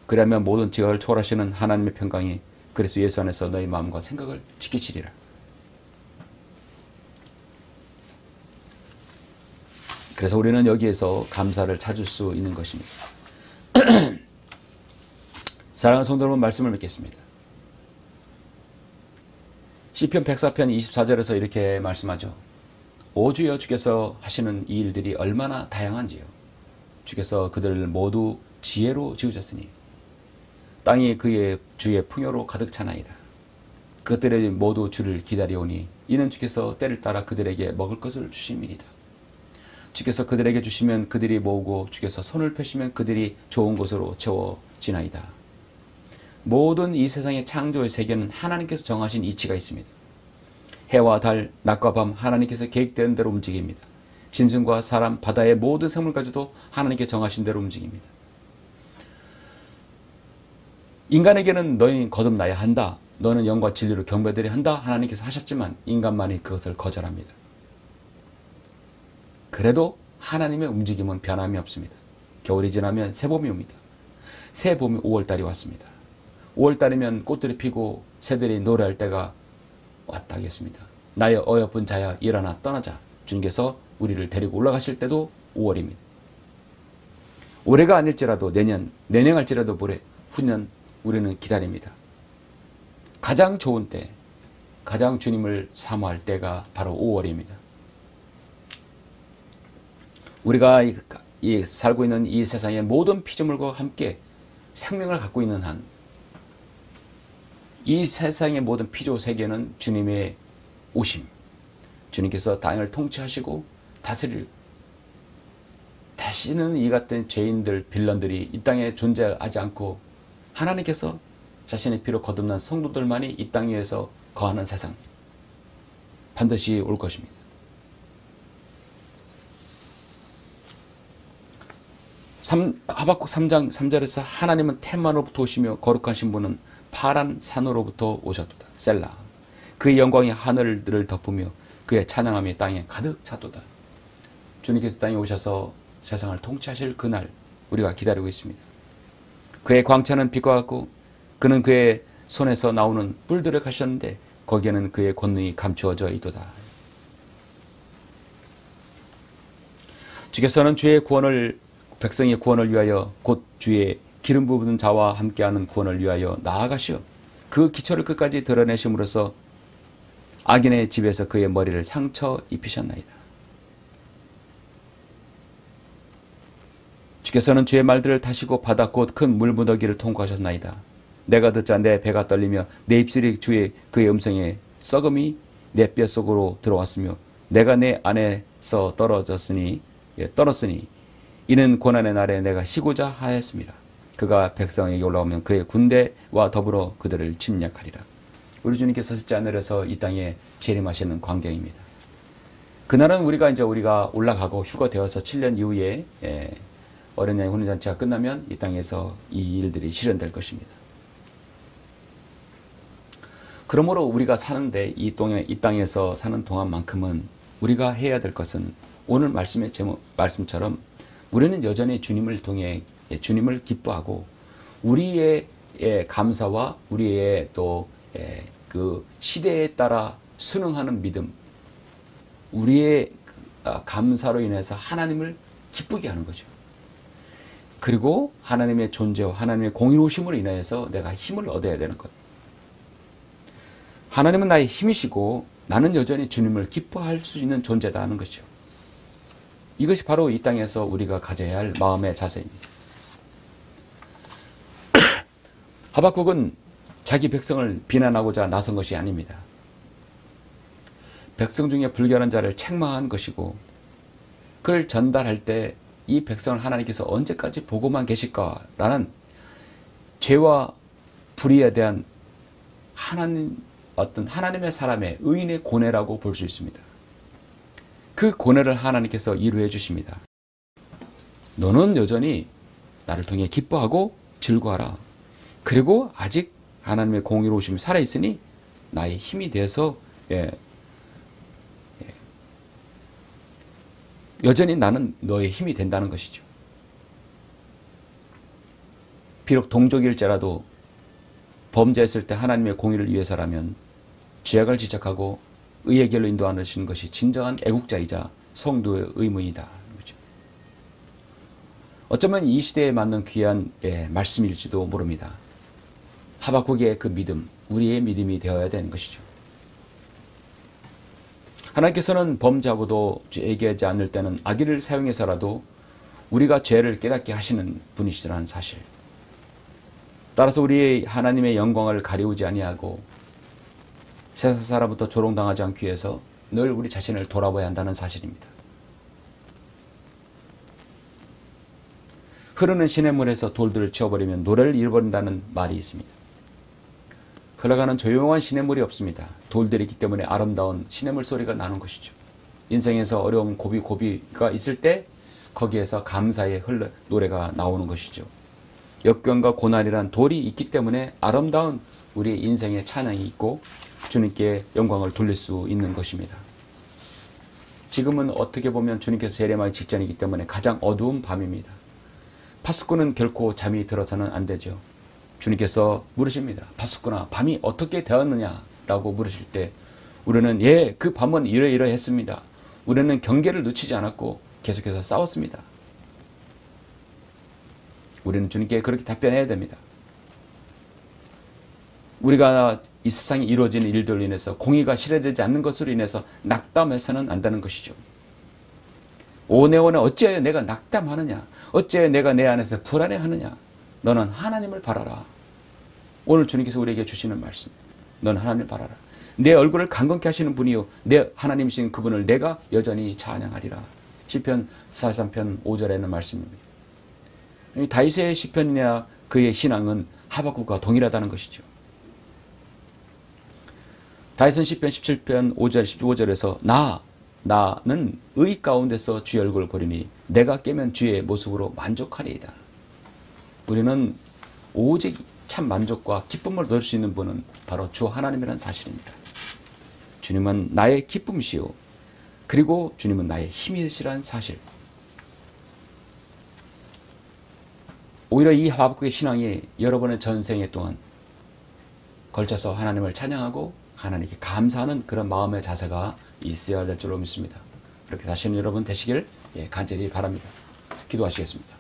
그러면 모든 지각을 초월하시는 하나님의 평강이 그리스도 예수 안에서 너희 마음과 생각을 지키시리라. 그래서 우리는 여기에서 감사를 찾을 수 있는 것입니다. 사랑하는 성도 여러분, 말씀을 맺겠습니다. 시편 104편 24절에서 이렇게 말씀하죠. 오 주여, 주께서 하시는 이 일들이 얼마나 다양한지요. 주께서 그들을 모두 지혜로 지으셨으니 땅이 그의 주의 풍요로 가득 차나이다. 그들이 모두 주를 기다려오니 이는 주께서 때를 따라 그들에게 먹을 것을 주심이니이다. 주께서 그들에게 주시면 그들이 모으고 주께서 손을 펴시면 그들이 좋은 곳으로 채워지나이다. 모든 이 세상의 창조의 세계는 하나님께서 정하신 이치가 있습니다. 해와 달, 낮과 밤 하나님께서 계획된 대로 움직입니다. 짐승과 사람, 바다의 모든 생물까지도 하나님께 정하신 대로 움직입니다. 인간에게는 너희 거듭나야 한다, 너는 영과 진리로 경배드려야 한다 하나님께서 하셨지만 인간만이 그것을 거절합니다. 그래도 하나님의 움직임은 변함이 없습니다. 겨울이 지나면 새봄이 옵니다. 새봄이 5월달이 왔습니다. 5월달이면 꽃들이 피고 새들이 노래할 때가 왔다 하겠습니다. 나의 어여쁜 자야 일어나 떠나자. 주님께서 우리를 데리고 올라가실 때도 5월입니다. 올해가 아닐지라도 내년 갈지라도 모레, 후년 우리는 기다립니다. 가장 좋은 때, 가장 주님을 사모할 때가 바로 5월입니다. 우리가 살고 있는 이 세상의 모든 피조물과 함께 생명을 갖고 있는 한, 이 세상의 모든 피조 세계는 주님의 오심, 주님께서 땅을 통치하시고 다스릴, 다시는 이 같은 죄인들, 빌런들이 이 땅에 존재하지 않고 하나님께서 자신의 피로 거듭난 성도들만이 이 땅 위에서 거하는 세상, 반드시 올 것입니다. 하박국 3장 3절에서 하나님은 태만으로부터 오시며 거룩하신 분은 파란 산으로부터 오셨도다. 셀라. 그의 영광이 하늘들을 덮으며 그의 찬양함이 땅에 가득 차도다. 주님께서 땅에 오셔서 세상을 통치하실 그날 우리가 기다리고 있습니다. 그의 광채는 빛과 같고 그는 그의 손에서 나오는 뿔들을 가셨는데 거기에는 그의 권능이 감추어져 있도다. 주께서는 주의 구원을, 백성의 구원을 위하여 곧 주의 기름 부은 자와 함께하는 구원을 위하여 나아가시어 그 기초를 끝까지 드러내심으로써 악인의 집에서 그의 머리를 상처 입히셨나이다. 주께서는 주의 말들을 타시고 바다 곧 큰 물무더기를 통과하셨나이다. 내가 듣자 내 배가 떨리며 내 입술이 그의 음성에 썩음이 내 뼛속으로 들어왔으며 내가 내 안에서 떨었으니 이는 고난의 날에 내가 쉬고자 하였습니다. 그가 백성에게 올라오면 그의 군대와 더불어 그들을 침략하리라. 우리 주님께서 셋째 하늘에서 이 땅에 재림하시는 광경입니다. 그날은 우리가 올라가고 휴거되어서 7년 이후에 어린 양의 혼인잔치가 끝나면 이 땅에서 이 일들이 실현될 것입니다. 그러므로 우리가 사는데 이 땅에서 사는 동안만큼은 우리가 해야 될 것은 오늘 말씀의 제목, 말씀처럼 우리는 여전히 주님을 통해 주님을 기뻐하고 우리의 감사와 우리의 또 그 시대에 따라 순응하는 믿음, 우리의 감사로 인해서 하나님을 기쁘게 하는 거죠. 그리고 하나님의 존재와 하나님의 공의로우심으로 인하여서 내가 힘을 얻어야 되는 것. 하나님은 나의 힘이시고 나는 여전히 주님을 기뻐할 수 있는 존재다 하는 것이죠. 이것이 바로 이 땅에서 우리가 가져야 할 마음의 자세입니다. 하박국은 자기 백성을 비난하고자 나선 것이 아닙니다. 백성 중에 불결한 자를 책망한 것이고 그를 전달할 때 이 백성을 하나님께서 언제까지 보고만 계실까라는 죄와 불의에 대한 하나님의 사람의 의인의 고뇌라고 볼 수 있습니다. 그 고뇌를 하나님께서 이루해 주십니다. 너는 여전히 나를 통해 기뻐하고 즐거워하라. 그리고 아직 하나님의 공의로우심이 살아있으니 나의 힘이 돼서 여전히 나는 너의 힘이 된다는 것이죠. 비록 동족일지라도 범죄했을 때 하나님의 공의를 위해서라면 죄악을 지적하고 의의 길로 인도하는 것이 진정한 애국자이자 성도의 의무이다. 어쩌면 이 시대에 맞는 귀한 말씀일지도 모릅니다. 하박국의 그 믿음, 우리의 믿음이 되어야 되는 것이죠. 하나님께서는 범죄하고도 얘기하지 않을 때는 악의를 사용해서라도 우리가 죄를 깨닫게 하시는 분이시라는 사실. 따라서 우리의 하나님의 영광을 가리우지 아니하고 세상 사람부터 조롱당하지 않기 위해서 늘 우리 자신을 돌아봐야 한다는 사실입니다. 흐르는 시냇물에서 돌들을 치워버리면 노래를 잃어버린다는 말이 있습니다. 흘러가는 조용한 시냇물이 없습니다. 돌들이 있기 때문에 아름다운 시냇물 소리가 나는 것이죠. 인생에서 어려움, 고비가 있을 때 거기에서 감사의 노래가 나오는 것이죠. 역경과 고난이란 돌이 있기 때문에 아름다운 우리의 인생의 찬양이 있고 주님께 영광을 돌릴 수 있는 것입니다. 지금은 어떻게 보면 주님께서 세례마의 직전이기 때문에 가장 어두운 밤입니다. 파수꾼은 결코 잠이 들어서는 안 되죠. 주님께서 물으십니다. 파수꾼아, 밤이 어떻게 되었느냐라고 물으실 때 우리는 그 밤은 이러이러했습니다. 우리는 경계를 놓치지 않았고 계속해서 싸웠습니다. 우리는 주님께 그렇게 답변해야 됩니다. 우리가 이 세상에 이루어지는 일들로 인해서 공의가 실현되지 않는 것으로 인해서 낙담해서는 안 되는 것이죠. 오네오네 어찌하여 내가 낙담하느냐? 어찌하여 내가 내 안에서 불안해하느냐? 너는 하나님을 바라라. 오늘 주님께서 우리에게 주시는 말씀. 너는 하나님을 바라라. 내 얼굴을 강건케 하시는 분이요 내 하나님이신 그분을 내가 여전히 찬양하리라. 시편 43편 5절에는 말씀입니다. 다윗의 시편이나 그의 신앙은 하박국과 동일하다는 것이죠. 다윗은 시편 17편 5절 15절에서 나는 의 가운데서 주의 얼굴을 보리니 내가 깨면 주의 모습으로 만족하리이다. 우리는 오직 참 만족과 기쁨을 얻을 수 있는 분은 바로 주 하나님이라는 사실입니다. 주님은 나의 기쁨이시오. 그리고 주님은 나의 힘이시라는 사실. 오히려 이 하박국의 신앙이 여러분의 전생에 동안 걸쳐서 하나님을 찬양하고 하나님께 감사하는 그런 마음의 자세가 있어야 될 줄로 믿습니다. 그렇게 사시는 여러분 되시길 간절히 바랍니다. 기도하시겠습니다.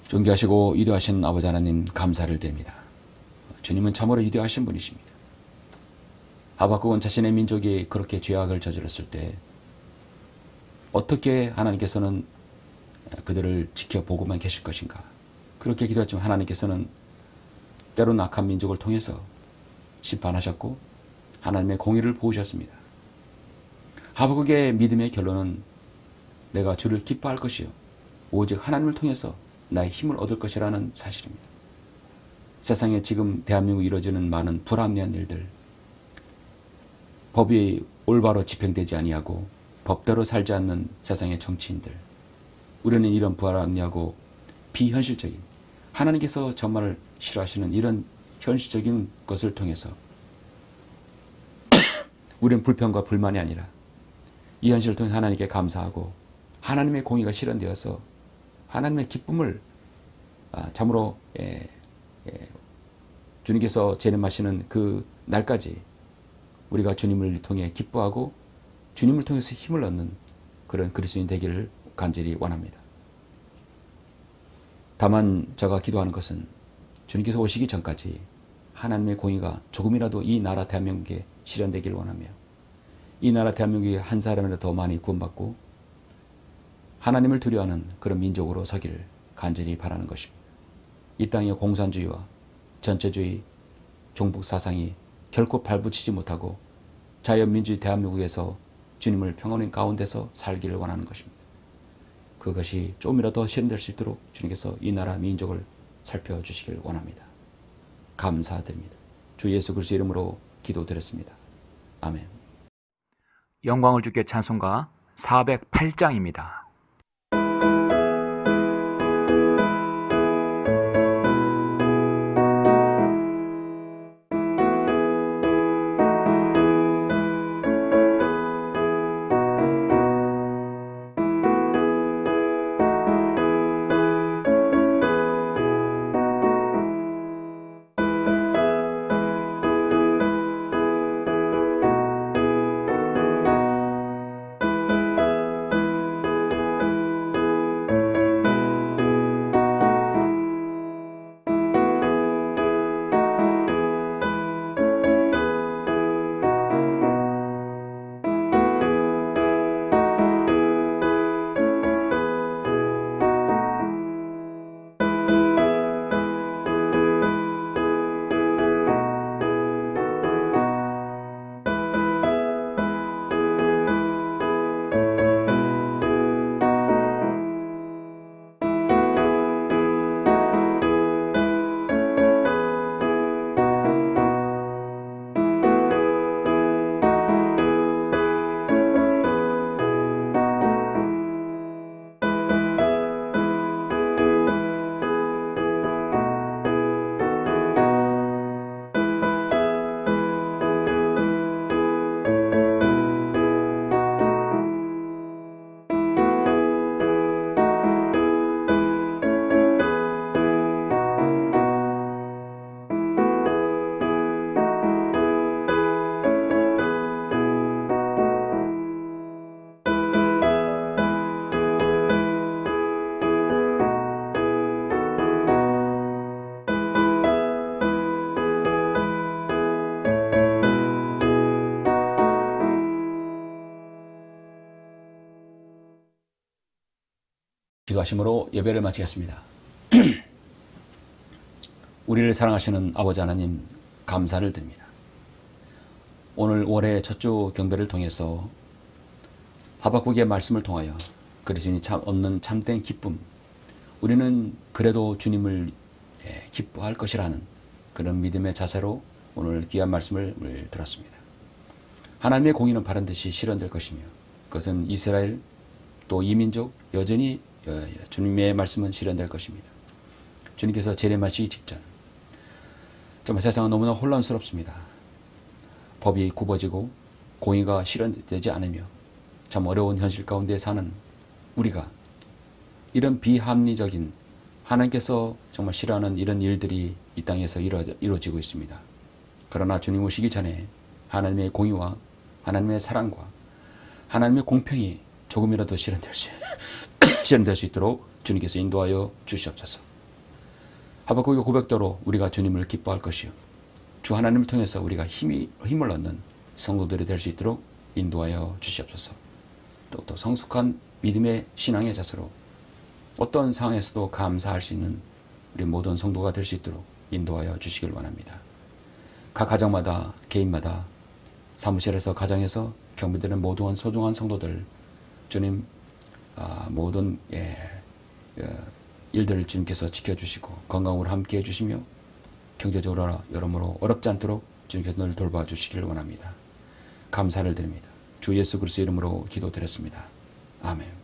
존귀하시고 위대하신 아버지 하나님 감사를 드립니다. 주님은 참으로 위대하신 분이십니다. 하박국은 자신의 민족이 그렇게 죄악을 저질렀을 때 어떻게 하나님께서는 그들을 지켜보고만 계실 것인가. 그렇게 기도했지만 하나님께서는 때로는 악한 민족을 통해서 심판하셨고 하나님의 공의를 보우셨습니다. 하박국의 믿음의 결론은 내가 주를 기뻐할 것이요 오직 하나님을 통해서 나의 힘을 얻을 것이라는 사실입니다. 세상에 지금 대한민국에 이루어지는 많은 불합리한 일들, 법이 올바로 집행되지 아니하고 법대로 살지 않는 세상의 정치인들, 우리는 이런 불합리하고 비현실적인 하나님께서 정말 싫어하시는 이런 현실적인 것을 통해서 우리는 불평과 불만이 아니라 이 현실을 통해 하나님께 감사하고 하나님의 공의가 실현되어서 하나님의 기쁨을 참으로 주님께서 재림하시는 그 날까지 우리가 주님을 통해 기뻐하고 주님을 통해서 힘을 얻는 그런 그리스도인 되기를 간절히 원합니다. 다만 제가 기도하는 것은 주님께서 오시기 전까지 하나님의 공의가 조금이라도 이 나라 대한민국에 실현되기를 원하며 이 나라 대한민국이 한 사람이라도 더 많이 구원받고 하나님을 두려워하는 그런 민족으로 서기를 간절히 바라는 것입니다. 이 땅의 공산주의와 전체주의 종북 사상이 결코 발붙이지 못하고 자연민주주의 대한민국에서 주님을 평안의 가운데서 살기를 원하는 것입니다. 그것이 조금이라도 실현될 수 있도록 주님께서 이 나라 민족을 살펴주시길 원합니다. 감사드립니다. 주 예수 그리스도 이름으로 기도드렸습니다. 아멘. 영광을 주께 찬송가 408장입니다. 기도하심으로 예배를 마치겠습니다. 우리를 사랑하시는 아버지 하나님 감사를 드립니다. 오늘 올해 첫 주 경배를 통해서 하박국의 말씀을 통하여 그리스도인이 얻는 참된 기쁨, 우리는 그래도 주님을 기뻐할 것이라는 그런 믿음의 자세로 오늘 귀한 말씀을 들었습니다. 하나님의 공의는 바른 듯이 실현될 것이며 그것은 이스라엘 또 이민족 여전히 주님의 말씀은 실현될 것입니다. 주님께서 재림하시기 직전 정말 세상은 너무나 혼란스럽습니다. 법이 굽어지고 공의가 실현되지 않으며 참 어려운 현실 가운데 사는 우리가 이런 비합리적인 하나님께서 정말 싫어하는 이런 일들이 이 땅에서 이루어지고 있습니다. 그러나 주님 오시기 전에 하나님의 공의와 하나님의 사랑과 하나님의 공평이 조금이라도 실현될 수 있도록 주님께서 인도하여 주시옵소서. 하박국의 고백대로 우리가 주님을 기뻐할 것이요 주 하나님을 통해서 우리가 힘을 얻는 성도들이 될 수 있도록 인도하여 주시옵소서. 또 성숙한 믿음의 신앙의 자세로 어떤 상황에서도 감사할 수 있는 우리 모든 성도가 될 수 있도록 인도하여 주시길 원합니다. 각 가정마다 개인마다 사무실에서 가정에서 경비되는 모든 소중한 성도들 주님 모든 일들을 주님께서 지켜주시고 건강으로 함께해 주시며 경제적으로 여러모로 어렵지 않도록 주님께서 늘 돌봐주시기를 원합니다. 감사를 드립니다. 주 예수 그리스도 이름으로 기도드렸습니다. 아멘.